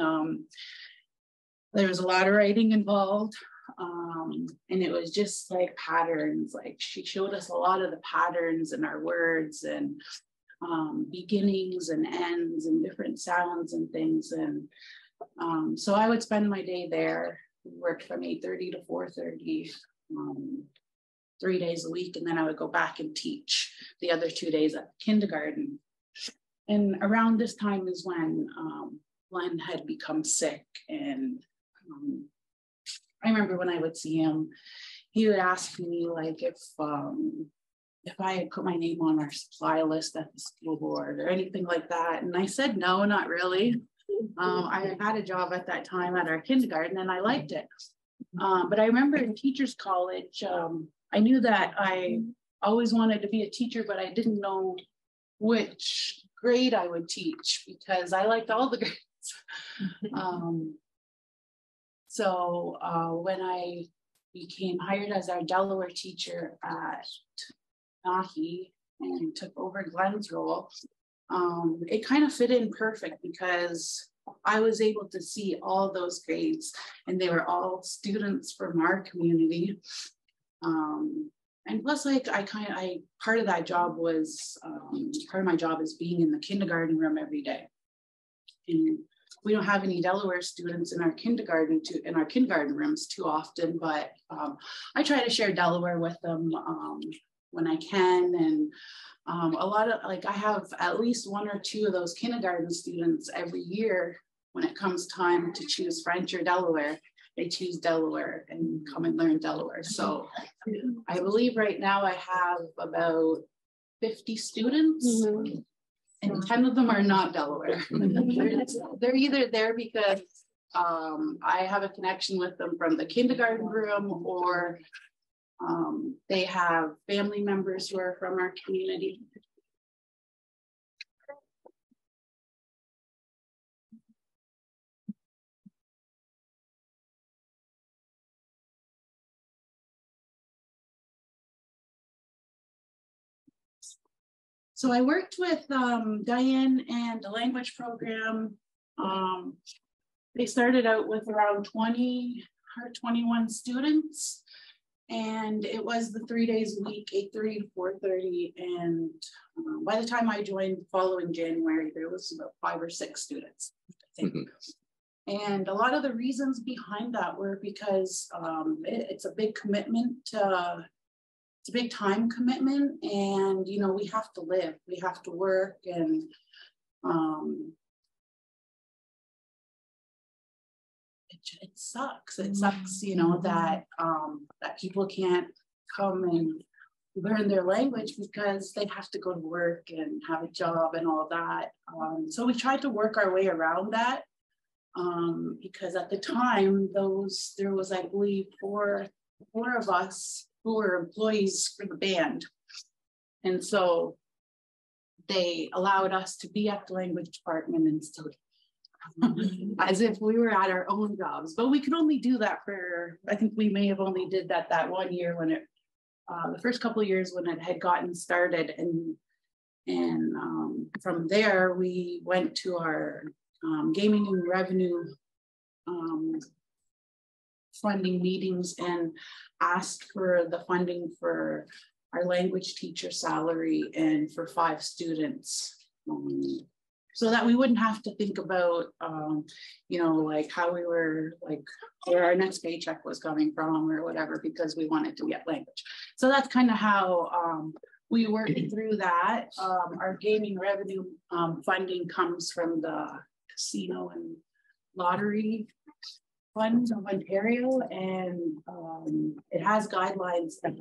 Speaker 5: There was a lot of writing involved, and it was just patterns. She showed us a lot of the patterns in our words, and beginnings and ends and different sounds and things. And so I would spend my day there, worked from 8:30 to 4:30. 3 days a week, and then I would go back and teach the other 2 days at kindergarten. And around this time is when Glenn had become sick, and I remember when I would see him, he would ask me like if I had put my name on our supply list at the school board or anything like that. And I said, no, not really. I had a job at that time at our kindergarten and I liked it. But I remember in teachers college, I knew that I always wanted to be a teacher, but I didn't know which grade I would teach because I liked all the grades. So when I became hired as our Delaware teacher at Nahi and took over Glenn's role, it kind of fit in perfect because I was able to see all those grades and they were all students from our community. And plus, like part of that job was, part of my job is being in the kindergarten room every day. And we don't have any Delaware students in our kindergarten rooms too often, but I try to share Delaware with them when I can. And a lot of, like, I have at least one or two of those kindergarten students every year when it comes time to choose French or Delaware, they choose Delaware and come and learn Delaware. So I believe right now I have about 50 students. Mm-hmm. And 10 of them are not Delaware. They're either there because I have a connection with them from the kindergarten room, or they have family members who are from our community. So I worked with Diane and the language program. They started out with around 20 or 21 students, and it was the 3 days a week, 8:30 to 4:30. And by the time I joined the following January, there was about 5 or 6 students, I think. Mm-hmm. And a lot of the reasons behind that were because it's a big commitment. It's a big time commitment, and you know, we have to live, we have to work, and it sucks. It sucks, you know, that that people can't come and learn their language because they have to go to work and have a job and all that. So we tried to work our way around that because at the time there was, I believe, four of us who were employees for the band. And so they allowed us to be at the language department and still as if we were at our own jobs. But we could only do that for, I think we may have only did that 1 year when it, the first couple of years when it had gotten started. And from there, we went to our gaming and revenue funding meetings and asked for the funding for our language teacher salary and for 5 students, so that we wouldn't have to think about, you know, like how we were, like where our next paycheck was coming from or whatever, because we wanted to get language. So that's kind of how we worked through that. Our gaming revenue funding comes from the Casino and Lottery Fund of Ontario, and it has guidelines that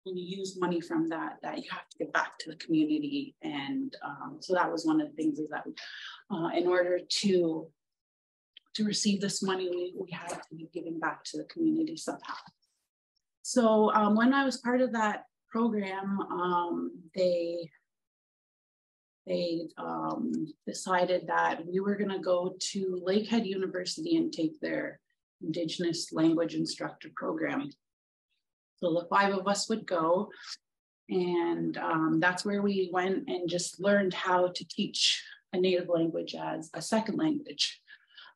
Speaker 5: when you use money from that you have to give back to the community. And so that was one of the things, is that in order to receive this money, we had to be giving back to the community somehow. So when I was part of that program, they decided that we were going to go to Lakehead University and take their Indigenous language instructor program. So the 5 of us would go, and that's where we went and just learned how to teach a native language as a second language.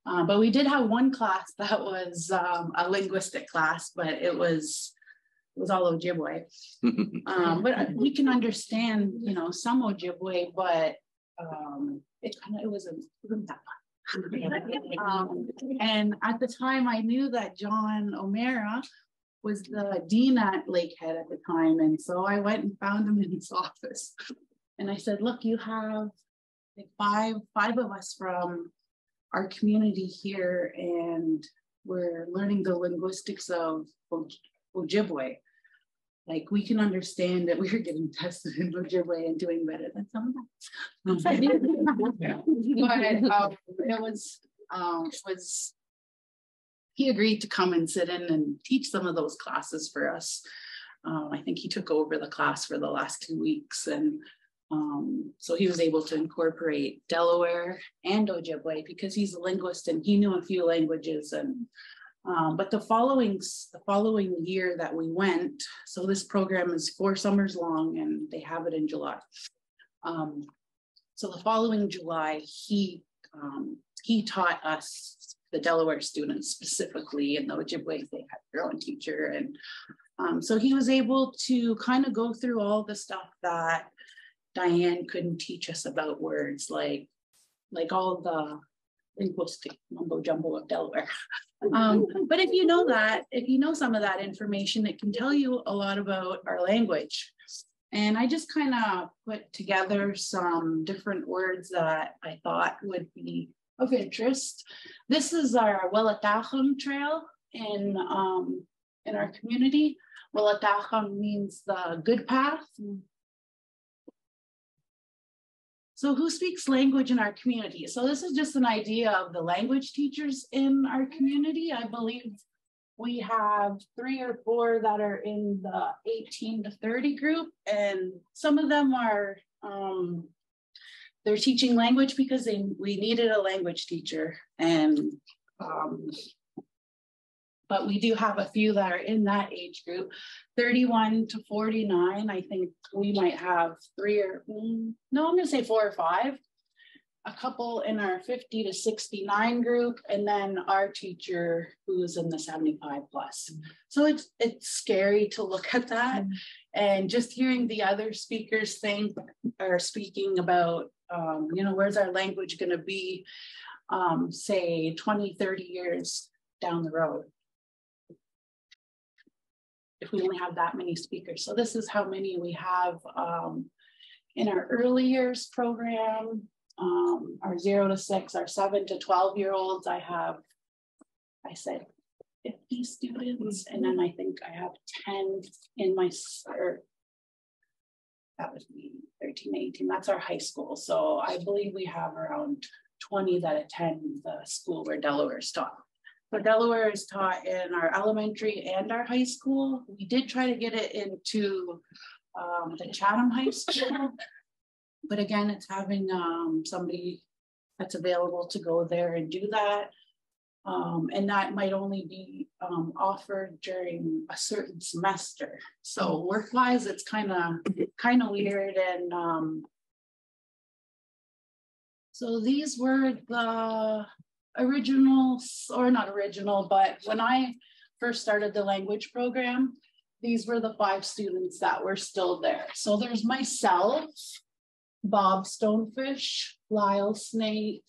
Speaker 5: But we did have one class that was a linguistic class, but it was all Ojibwe. But we can understand, you know, some Ojibwe, but it wasn't that fun. And at the time, I knew that John O'Mara was the dean at Lakehead at the time. And so I went and found him in his office. And I said, look, you have five of us from our community here, and we're learning the linguistics of Ojibwe. Like, we can understand that we're getting tested in Ojibwe and doing better than some of them. But he agreed to come and sit in and teach some of those classes for us. I think he took over the class for the last 2 weeks, and so he was able to incorporate Delaware and Ojibwe because he's a linguist and he knew a few languages. And but the following year that we went, so this program is 4 summers long and they have it in July. So the following July, he taught us, the Delaware students specifically, and the Ojibwe, they had their own teacher. And so he was able to kind of go through all the stuff that Diane couldn't teach us about words, like all the linguistic mumbo jumbo of Delaware. But if you know some of that information, it can tell you a lot about our language. And I just kind of put together some different words that I thought would be of interest. This is our Lunaapahkiing trail in our community. Lunaapahkiing means the good path. So who speaks language in our community? So this is just an idea of the language teachers in our community. I believe we have 3 or 4 that are in the 18 to 30 group, and some of them are, they're teaching language because we needed a language teacher. And but we do have a few that are in that age group. 31 to 49, I think we might have 3 or, no, I'm gonna say 4 or 5. A couple in our 50 to 69 group, and then our teacher who's in the 75 plus. So it's scary to look at that. And just hearing the other speakers speaking about, where's our language gonna be, say 20, 30 years down the road, if we only have that many speakers. So this is how many we have in our early years program, our 0 to 6, our 7 to 12-year-olds. I said 50 students, and then I think I have 10 in my, that would be 13, 18, that's our high school. So I believe we have around 20 that attend the school where Delaware is taught. So Delaware is taught in our elementary and our high school. We did try to get it into the Chatham High School, but again, it's having somebody that's available to go there and do that. And that might only be offered during a certain semester. So work-wise, it's kind of weird. And so these were the originals, or not original, but when I first started the language program, these were the 5 students that were still there. So there's myself, Bob Stonefish, Lyle Snake,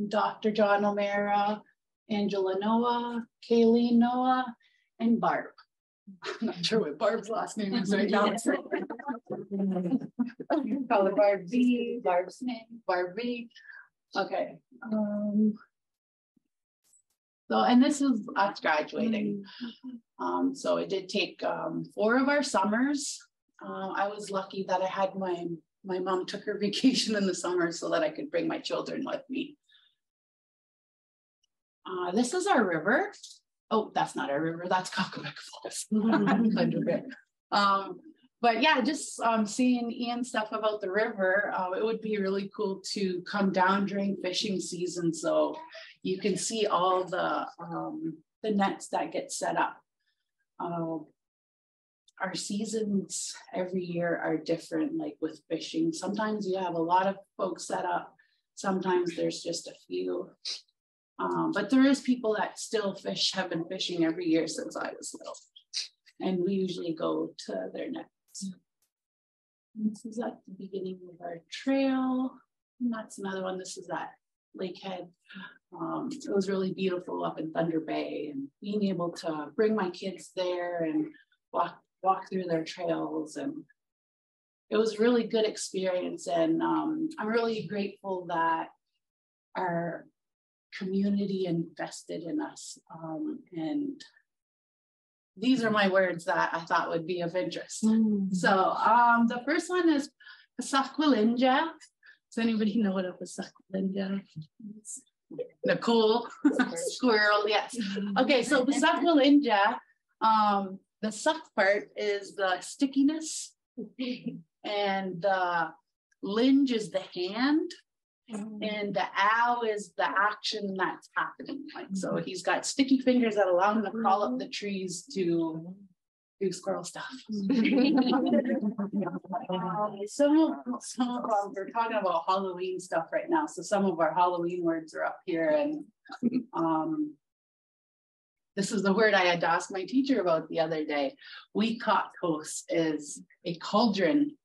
Speaker 5: Dr. John O'Mara, Angela Noah, Kayleen Noah, and Barb. I'm not sure what Barb's last name is right now. Call her Barb B, Barb Snake, Barb B. Okay. So, and this is us graduating. So it did take 4 of our summers. I was lucky that I had my mom took her vacation in the summer so that I could bring my children with me. This is our river. Oh, that's not our river, that's Cockabek Falls. But yeah, just seeing Ian's stuff about the river, it would be really cool to come down during fishing season so you can see all the nets that get set up. Our seasons every year are different, like with fishing. Sometimes you have a lot of folks set up, sometimes there's just a few. But there is people that still have been fishing every year since I was little. And we usually go to their nets. And this is at the beginning of our trail. And that's another one. This is at Lakehead. It was really beautiful up in Thunder Bay, and being able to bring my kids there and walk through their trails, and it was really good experience. And I'm really grateful that our community invested in us. And these are my words that I thought would be of interest. So the first one is Pasakwalinja. Does anybody know what a Pasakwalinja is? Nicole, squirrel, yes. Okay, so Pasakwalinja, the suck part is the stickiness, and the linge is the hand, and the ow is the action that's happening. Like, so he's got sticky fingers that allow him to crawl up the trees to do squirrel stuff. Some of we're talking about Halloween stuff right now. So some of our Halloween words are up here, and this is the word I had to ask my teacher about the other day. Weekakos is a cauldron.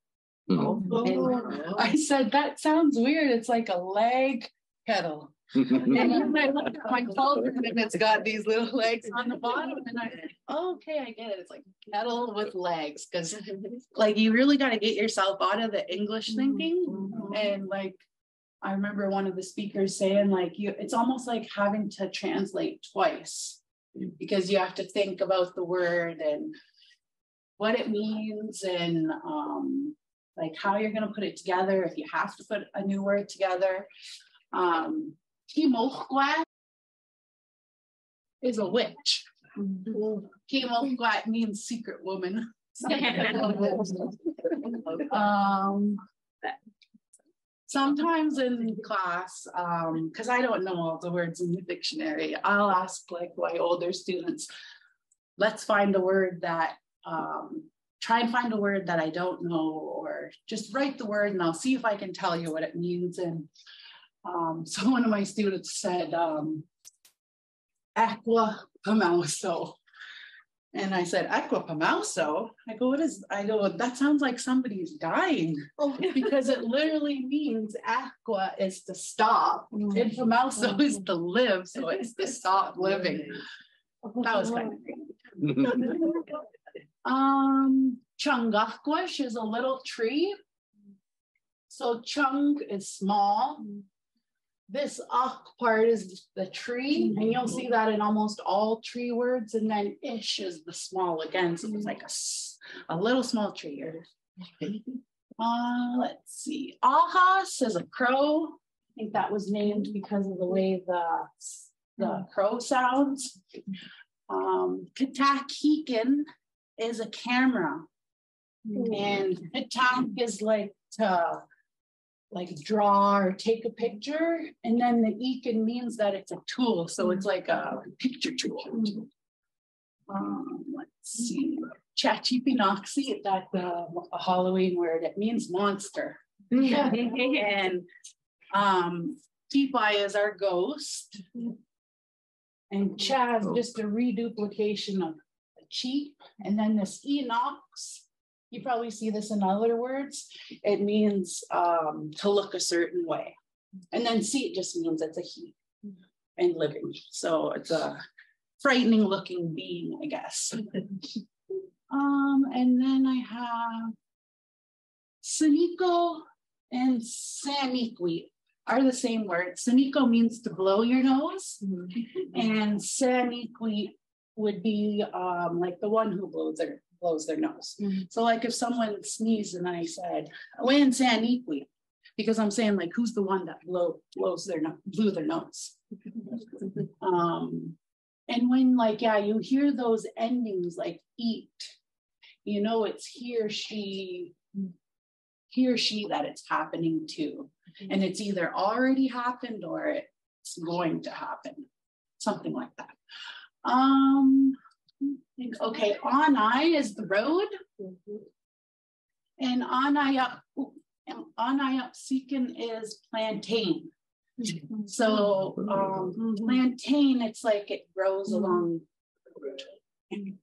Speaker 5: And I said, that sounds weird. It's like a leg kettle. And then I looked at my cauldron and it's got these little legs on the bottom. And I said, oh, okay, I get it. It's like kettle with legs. Because like you really got to get yourself out of the English thinking. And like I remember one of the speakers saying, like, it's almost like having to translate twice, because you have to think about the word and what it means, and like how you're going to put it together if you have to put a new word together. Kimokwat is a witch. Kimokwat means secret woman. Sometimes in class, because I don't know all the words in the dictionary, I'll ask like my older students, let's find a word that, try and find a word that I don't know, or just write the word and I'll see if I can tell you what it means. And so one of my students said, aqua pamauso. And I said, aqua pamauso? I go, that sounds like somebody's dying. Because it literally means aqua is to stop, and pamauso is to live, so it's to stop living. That was kind of great. Chungafquish is a little tree. So chung is small. This ak part is the tree, and you'll see that in almost all tree words. And then ish is the small again. So it's like a little small tree. Let's see. Ahas is a crow. I think that was named because of the way the crow sounds. Katakhikin is a camera. And Katak is like to draw or take a picture, and then the ekin means that it's a tool, so it's like a picture tool. Let's see, Chachipinoxy, that's a Halloween word. It means monster. And Tipai is our ghost, and Cha is just a reduplication of a cheap. And then this Enox, you probably see this in other words. It means to look a certain way. And then it just means it's a he and living. So it's a frightening looking being, I guess. And then I have Simcoe and Saniqui are the same word. Simcoe means to blow your nose, and Saniqui would be like the one who blows their nose. So like if someone sneezed and I said, when Saniqui, because I'm saying like, who's the one that blew their nose? And when like, yeah, you hear those endings like eat, you know, it's he or she that it's happening to. And it's either already happened or it's going to happen. Something like that. Okay, Anai is the road. And Anai up Seekin is plantain. So plantain, it's like it grows along the road. And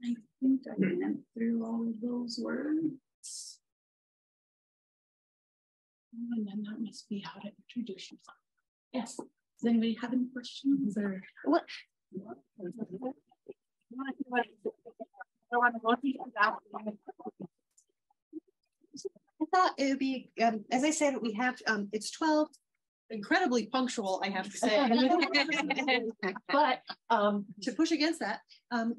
Speaker 5: I think I went through all of those words. And then that must be how to introduce yourself. Yes. Does anybody have any questions or what?
Speaker 1: thought it would be, as I said, we have, it's 12, incredibly punctual, I have to say. But to push against that,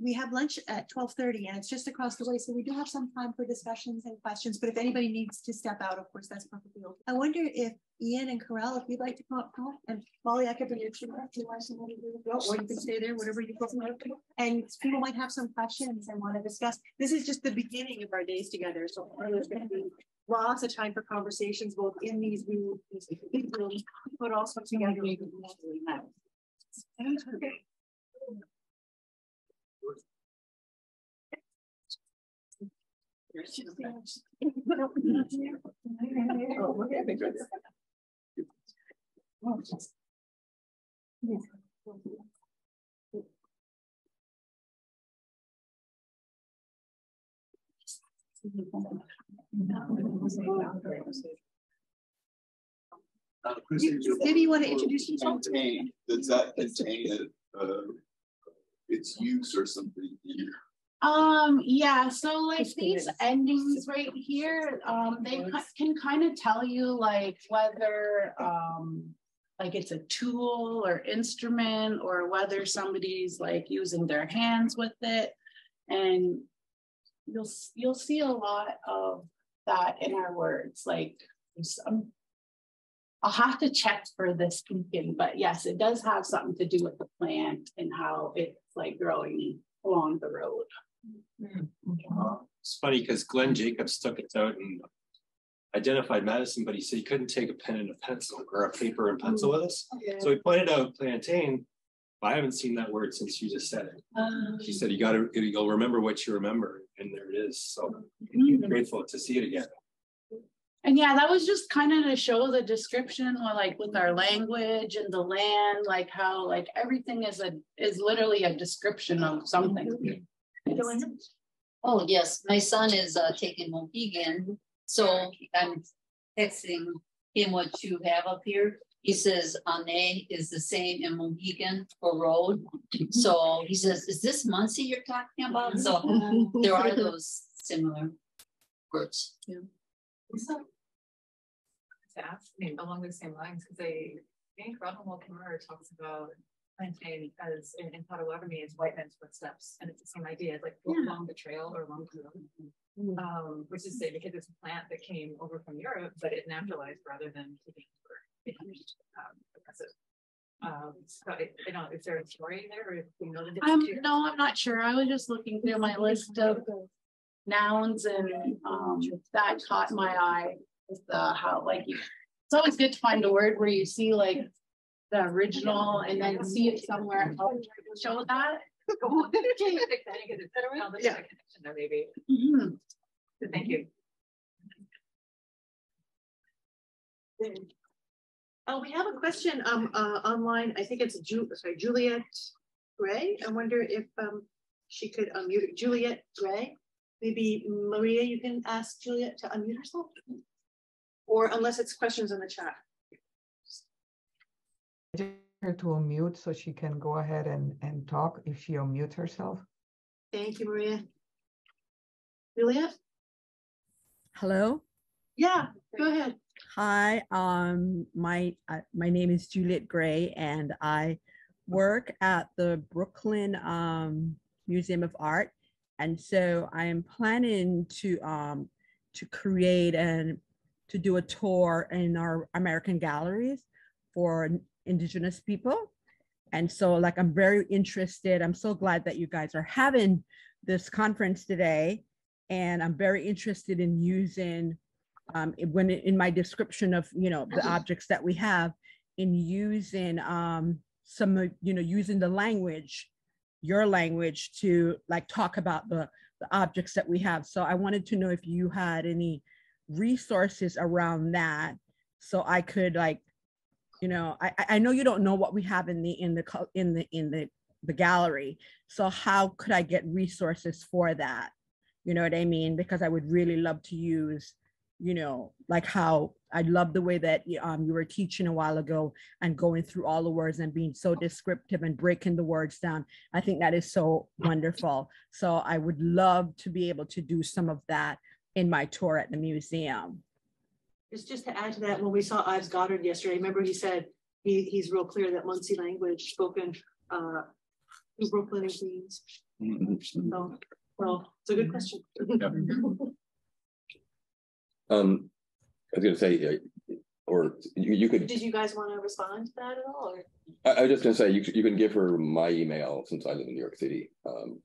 Speaker 1: we have lunch at 12:30 and it's just across the way. So we do have some time for discussions and questions, but if anybody needs to step out, of course, that's perfectly okay. I wonder if Ian and Carell, if you'd like to come up, and Molly, I could bring your chair if you want somebody to go, or you can stay there, whatever you want. And people might have some questions and want to discuss. This is just the beginning of our days together. So there's going to be lots of time for conversations, both in these rooms, but also together. Maybe you want to introduce yourself.
Speaker 6: Does that contain its use or something here?
Speaker 5: Yeah, so like these endings right here, they can kind of tell you like whether like it's a tool or instrument, or whether somebody's like using their hands with it. And you'll see a lot of that in our words. Like I'll have to check for this beacon, but yes, it does have something to do with the plant and how it's like growing along the road.
Speaker 3: It's funny because Glenn Jacobs took it out and identified Madison, but he said he couldn't take a pen and a pencil or a paper and pencil with us. Okay. So he pointed out plantain. I haven't seen that word since you just said it. She said you'll remember what you remember, and there it is. So I'm grateful to see it again.
Speaker 5: And yeah, that was just kind of to show the description, like with our language and the land, like how like everything is literally a description of something.
Speaker 7: Oh yes, my son is taking Mohegan, so I'm texting him what you have up here. He says Ane is the same in Mohegan for road. So he says, is this Munsee you're talking about? So there are those similar words.
Speaker 8: Yeah. To ask along the same lines, because I think Robin Wilkemar talks about plantain as in Potawatomi as white men's footsteps, and it's the same idea, like along the trail or along the road, which is because it's a plant that came over from Europe, but it naturalized rather than taking aggressive. So I don't know, is there a story there? Or if you know the
Speaker 5: no, I'm not sure. I was just looking through my list of nouns, and that caught my eye. How like it's always good to find a word where you see like the original and then see it somewhere else show that.
Speaker 8: Yeah. Maybe. So thank you.
Speaker 1: We have a question online. I think it's Juliet Gray. I wonder if she could unmute Juliet Gray. Maybe Maria, you can ask Juliet to unmute herself. Or unless it's questions in the chat.
Speaker 9: Her to unmute so she can go ahead and talk if she unmutes herself.
Speaker 1: Thank you, Maria. Juliet?
Speaker 10: Hello?
Speaker 1: Yeah, go ahead.
Speaker 10: Hi, my name is Juliet Gray, and I work at the Brooklyn Museum of Art. And so I am planning to create and to do a tour in our American galleries for Indigenous people. And so like, I'm very interested. I'm so glad that you guys are having this conference today. And I'm very interested in using, in my description of, the objects that we have, in using using the language, your language, to like talk about the objects that we have. So I wanted to know if you had any resources around that, so I could like, I know you don't know what we have in the gallery. So how could I get resources for that? You know what I mean? Because I would really love to use, like how I love the way that you were teaching a while ago and going through all the words and being so descriptive and breaking the words down. I think that is so wonderful. So I would love to be able to do some of that in my tour at the museum.
Speaker 1: Just to add to that, when we saw Ives Goddard yesterday, remember he said he's real clear that Munsee language spoken through Brooklyn and Queens. So, well, it's a good question.
Speaker 11: I was going to say, or you could.
Speaker 1: Did you guys want to respond to that at all? Or?
Speaker 11: I was just going to say you can give her my email since I live in New York City, and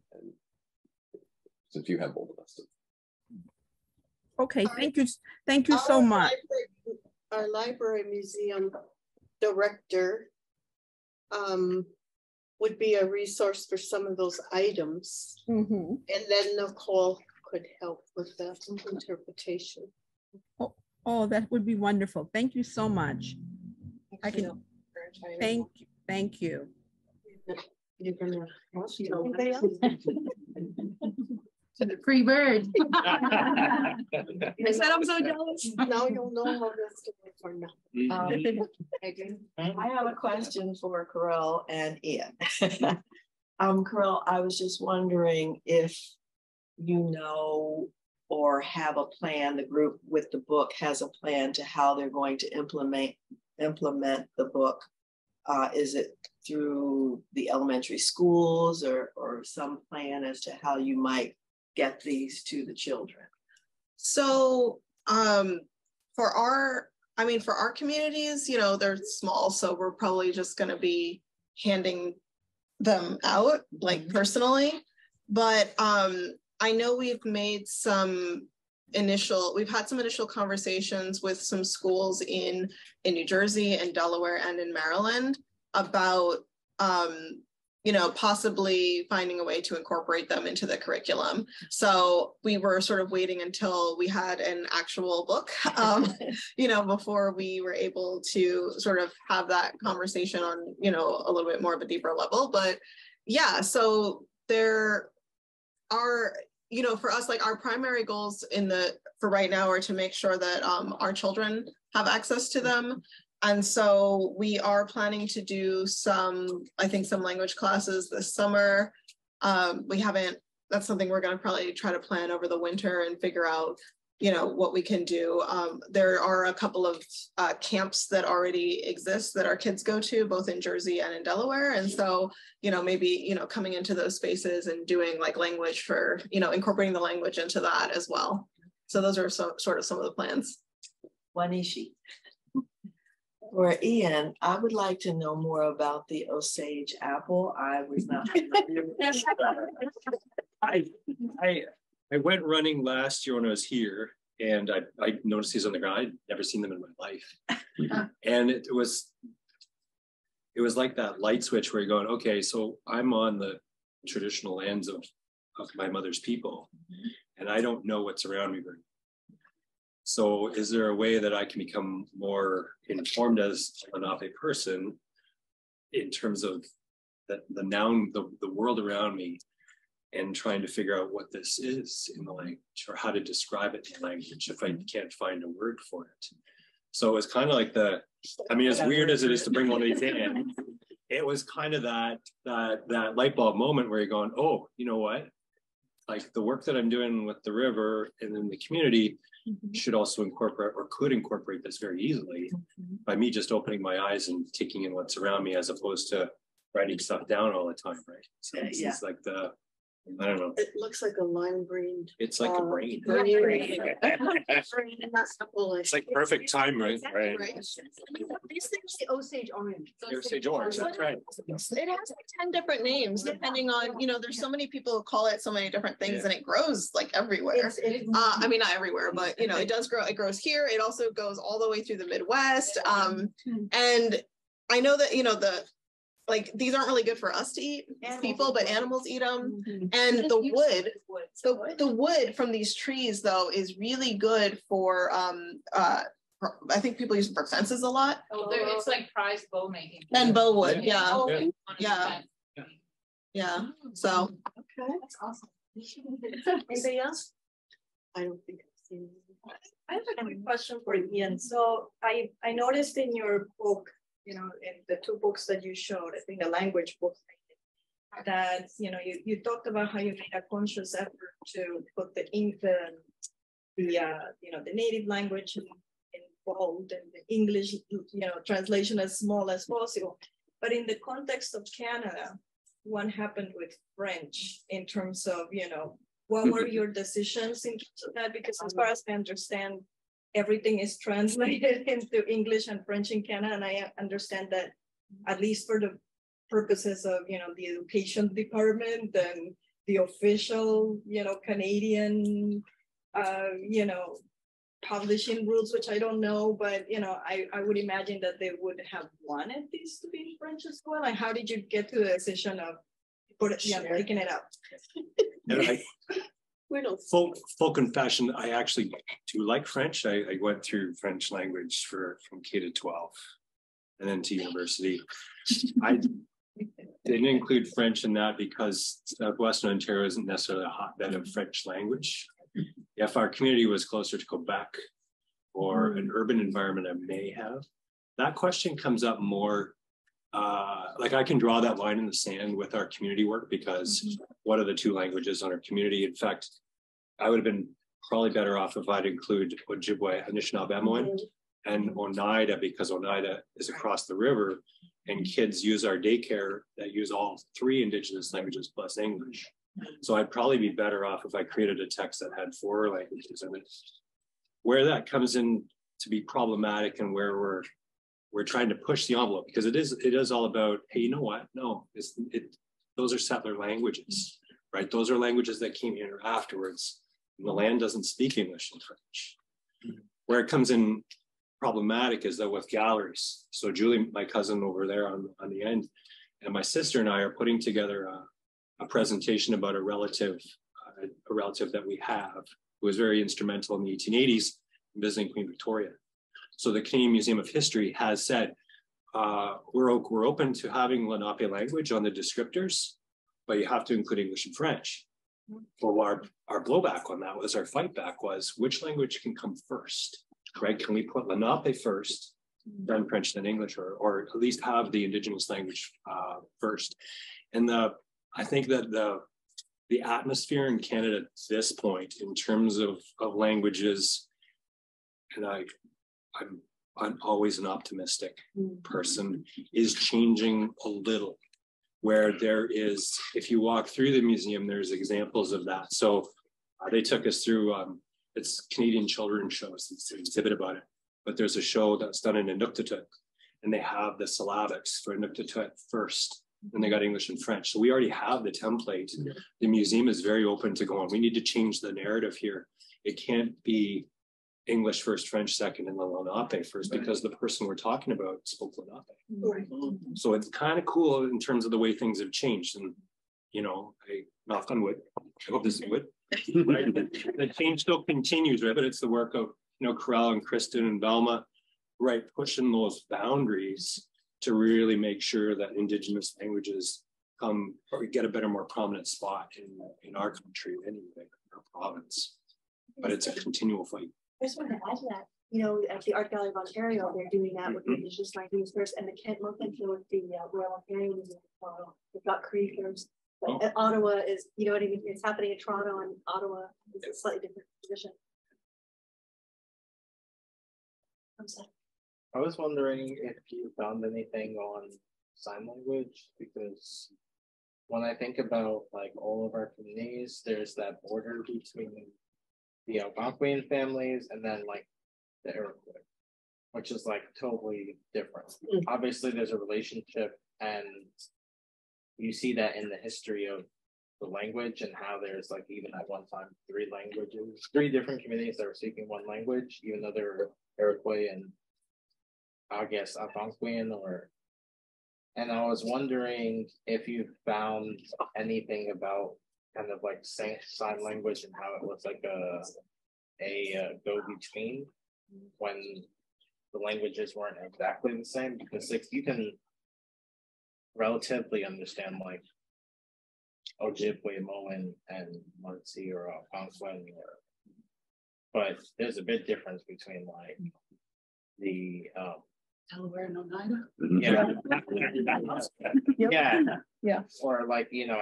Speaker 11: since you have both of us.
Speaker 10: Okay, thank you so much.
Speaker 2: Our library museum director would be a resource for some of those items, and then Nicole could help with the interpretation.
Speaker 10: Oh, that would be wonderful. Thank you so much. Thank you.
Speaker 2: You're gonna
Speaker 5: The free bird.
Speaker 4: I said I'm so jealous.
Speaker 2: Now you'll know how this to work for now.
Speaker 12: I have a question for Carell and Ian. Carell, I was just wondering if you know or have a plan, the group with the book has a plan to how they're going to implement the book. Is it through the elementary schools or some plan as to how you might get these to the children?
Speaker 4: So for our communities, you know, they're small, so we're probably just going to be handing them out like personally. But I know we've had some initial conversations with some schools in New Jersey and Delaware and in Maryland about you know, possibly finding a way to incorporate them into the curriculum. So we were sort of waiting until we had an actual book, you know, before we were able to sort of have that conversation on, you know, a little bit more of a deeper level. But yeah, so there are, you know, for us, like our primary goals for right now are to make sure that our children have access to them. And so we are planning to do some language classes this summer. That's something we're going to probably try to plan over the winter and figure out, you know, what we can do. There are a couple of camps that already exist that our kids go to, both in Jersey and in Delaware. And so, you know, maybe, you know, coming into those spaces and doing like language for, you know, incorporating the language into that as well. So those are sort of some of the plans.
Speaker 12: Wanishi. For Ian, I would like to know more about the Osage apple. I was not familiar with
Speaker 3: I went running last year when I was here, and I noticed these on the ground. I'd never seen them in my life. And it was like that light switch where you're going, okay, so I'm on the traditional lands of my mother's people, and I don't know what's around me very well. So is there a way that I can become more informed as a Lenape person in terms of the world around me, and trying to figure out what this is in the language or how to describe it in the language if I can't find a word for it. So it's kind of like as weird as it is to bring one of these in, it was kind of that light bulb moment where you're going, oh, you know what? Like the work that I'm doing with the river and in the community should also incorporate, or could incorporate, this very easily by me just opening my eyes and taking in what's around me, as opposed to writing stuff down all the time, right? So it's like I don't know.
Speaker 2: It looks like a lime green.
Speaker 3: It's like a brain.
Speaker 2: It's
Speaker 3: like perfect time, right?
Speaker 1: These things say Osage orange.
Speaker 3: Osage orange, that's right.
Speaker 4: It has like 10 different names depending on, you know, there's so many people who call it so many different things, and it grows like everywhere. I mean, not everywhere, but you know, it does grow. It grows here. It also goes all the way through the Midwest. And I know that, you know, these aren't really good for us to eat, people, but animals eat them. And the wood from these trees, though, is really good for, I think people use it for fences a lot.
Speaker 8: Oh, it's like prized bow making.
Speaker 4: And bow wood,
Speaker 8: yeah.
Speaker 4: So.
Speaker 2: Okay.
Speaker 8: That's awesome.
Speaker 2: Anybody else? I don't think I've seen it.
Speaker 13: I have a quick question for Ian. So I noticed in your book, you know, in the two books that you showed, I think the language book, that, you know, you talked about how you made a conscious effort to put the native language in bold and the English, translation as small as possible. But in the context of Canada, what happened with French in terms of, what were your decisions in terms of that? Because as far as I understand, everything is translated into English and French in Canada. And I understand that at least for the purposes of, the education department and the official, Canadian, publishing rules, which I don't know, but, I would imagine that they would have wanted these to be in French as well. And how did you get to the decision of taking it up?
Speaker 3: And full confession, I actually do like French. I went through French language from K to 12 and then to university. I didn't include French in that because Western Ontario isn't necessarily a hotbed of French language. If our community was closer to Quebec or an urban environment, I may have. That question comes up more, like I can draw that line in the sand with our community work because what are the two languages on our community? In fact, I would have been probably better off if I'd include Ojibwe, Anishinaabe, and Oneida, because Oneida is across the river and kids use our daycare that use all three Indigenous languages plus English. So I'd probably be better off if I created a text that had 4 languages in it. Where that comes in to be problematic and where we're trying to push the envelope, because it is all about, hey, you know what? No, those are settler languages, right? Those are languages that came here afterwards. And the land doesn't speak English and French. Where it comes in problematic is that with galleries. So Julie, my cousin over there on the end, and my sister and I are putting together a presentation about a relative that we have who was very instrumental in the 1880s in visiting Queen Victoria. So the Canadian Museum of History has said, we're open to having Lenape language on the descriptors, but you have to include English and French. Well, our blowback on that was, our fight back was, which language can come first, right? Can we put Lenape first, then French, then English, or at least have the Indigenous language first? And I think that the atmosphere in Canada at this point, in terms of languages, and I'm always an optimistic person, is changing a little. Where there is, if you walk through the museum, there's examples of that. So they took us through, it's Canadian children's shows, it's an exhibit about it, but there's a show that's done in Inuktitut, and they have the syllabics for Inuktitut first, and they got English and French. So we already have the template. The museum is very open to going, we need to change the narrative here. It can't be English first, French second, and then Lenape first, because the person we're talking about spoke Lenape. So it's kind of cool in terms of the way things have changed. And, I knock on wood, I hope this is wood. Right? The change still continues, right? But it's the work of, Corel and Kristen and Velma, right? Pushing those boundaries to really make sure that Indigenous languages come or get a better, more prominent spot in our country, anyway, in our province. But it's a continual fight.
Speaker 1: I just wanted to add to that, at the Art Gallery of Ontario, they're doing that with the Indigenous languages first, and the Kent Mountain with the Royal Ontario Museum of Toronto. They've got Cree first. But Ottawa is, you know what I mean? It's happening in Toronto, and Ottawa is a slightly different position. I'm sorry.
Speaker 14: I was wondering if you found anything on sign language, because when I think about all of our communities, there's that border between the Algonquian families and then the Iroquois, which is totally different. Obviously there's a relationship, and you see that in the history of the language and how there's even at one time 3 different communities that were speaking one language, even though they were Iroquois and I guess Algonquian and I was wondering if you found anything about kind of sign language and how it was a go-between when the languages weren't exactly the same, because you can relatively understand Ojibwe, Moan, and Munsee or Algonquin, but there's a big difference between the
Speaker 5: Delaware and Oneida.
Speaker 14: Yeah. Or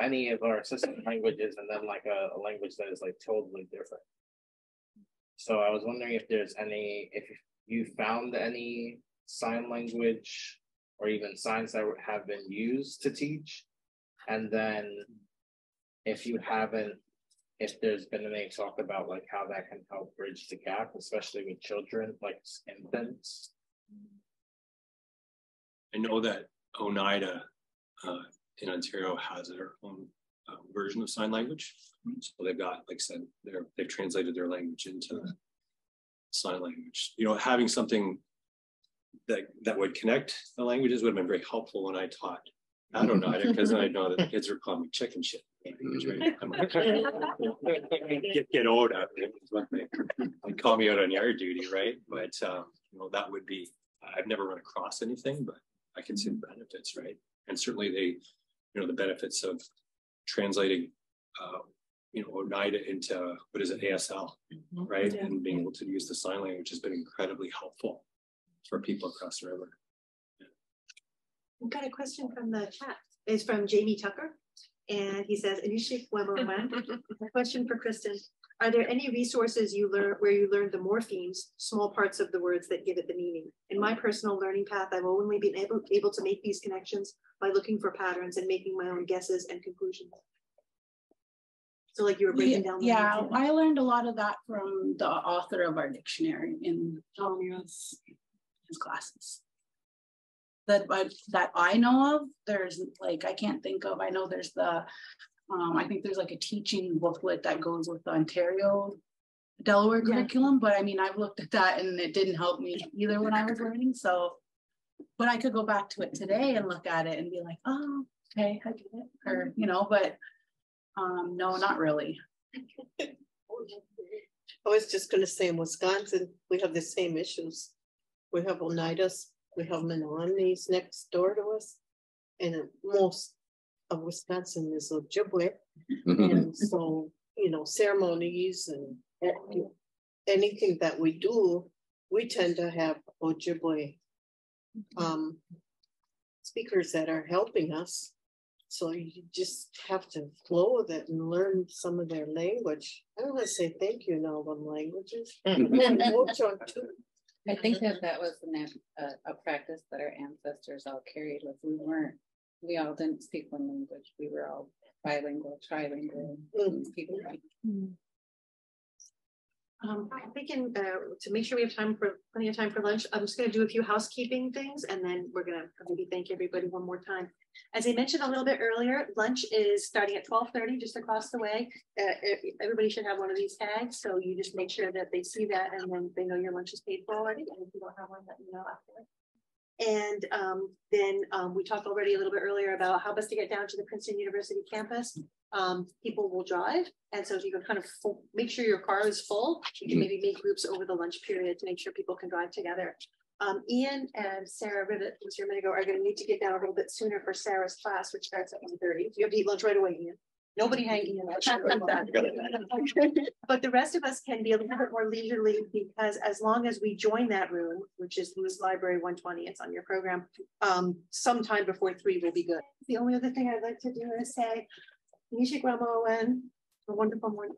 Speaker 14: any of our sister languages, and then a language that is totally different. So I was wondering if there's if you found any sign language or even signs that have been used to teach. And then if you haven't, if there's been any talk about like how that can help bridge the gap, especially with children, like infants.
Speaker 3: I know that Oneida in Ontario has their own version of sign language. So they've got, like I said, they've translated their language into sign language. You know, having something that would connect the languages would have been very helpful when I taught at Oneida, because I know that the kids are calling me chicken shit. I'm like, get old out of it. They call me out on yard duty, right? But you know, that would be, I've never run across anything, but I can see the benefits, right? And certainly you know, the benefits of translating you know, Oneida into, what is it, ASL, right? Yeah. And being able to use the sign language has been incredibly helpful for people across the river. Yeah.
Speaker 1: We've got a question from the chat. It's from Jamie Tucker. And he says, a question for Kristen. Are there any resources you learn where you learned the morphemes, small parts of the words that give it the meaning? In my personal learning path, I've only been able to make these connections by looking for patterns and making my own guesses and conclusions. So like you were breaking down.
Speaker 5: Yeah, I learned a lot of that from the author of our dictionary in his classes. That I know of, there's like, I can't think of, I know there's the, I think there's like a teaching booklet that goes with the Ontario Delaware curriculum, but I mean, I've looked at that and it didn't help me either when I was learning. So, but I could go back to it today and look at it and be like, oh, okay, I get it. Or, you know, but no, not really.
Speaker 2: I was just going to say in Wisconsin, we have the same issues. We have Oneidas, we have Menomonees next door to us, and most of Wisconsin is Ojibwe. And so, you know, ceremonies and anything that we do, we tend to have Ojibwe speakers that are helping us. So you just have to flow with it and learn some of their language. I don't want to say thank you in all them languages.
Speaker 15: I think that was a practice that our ancestors all carried with. We all didn't speak one language. We were all bilingual, trilingual people.
Speaker 1: I'm thinking to make sure we have plenty of time for lunch, I'm just going to do a few housekeeping things and then we're going to maybe thank everybody one more time. As I mentioned a little bit earlier, lunch is starting at 12:30 just across the way. Everybody should have one of these tags, so you just make sure that they see that and then they know your lunch is paid for already. And if you don't have one, let me know after. And then we talked already a little bit earlier about how best to get down to the Princeton University campus. People will drive, and so if you can kind of make sure your car is full, you can maybe make groups over the lunch period to make sure people can drive together. Ian and Sarah Rivet, who was here a minute ago, are going to need to get down a little bit sooner for Sarah's class, which starts at 1:30. You have to eat lunch right away, Ian. Nobody hang Ian. But the rest of us can be a little bit more leisurely, because as long as we join that room, which is Lewis Library 120, it's on your program, sometime before 3 will be good. The only other thing I'd like to do is say, Nishik Ramawan, a wonderful morning.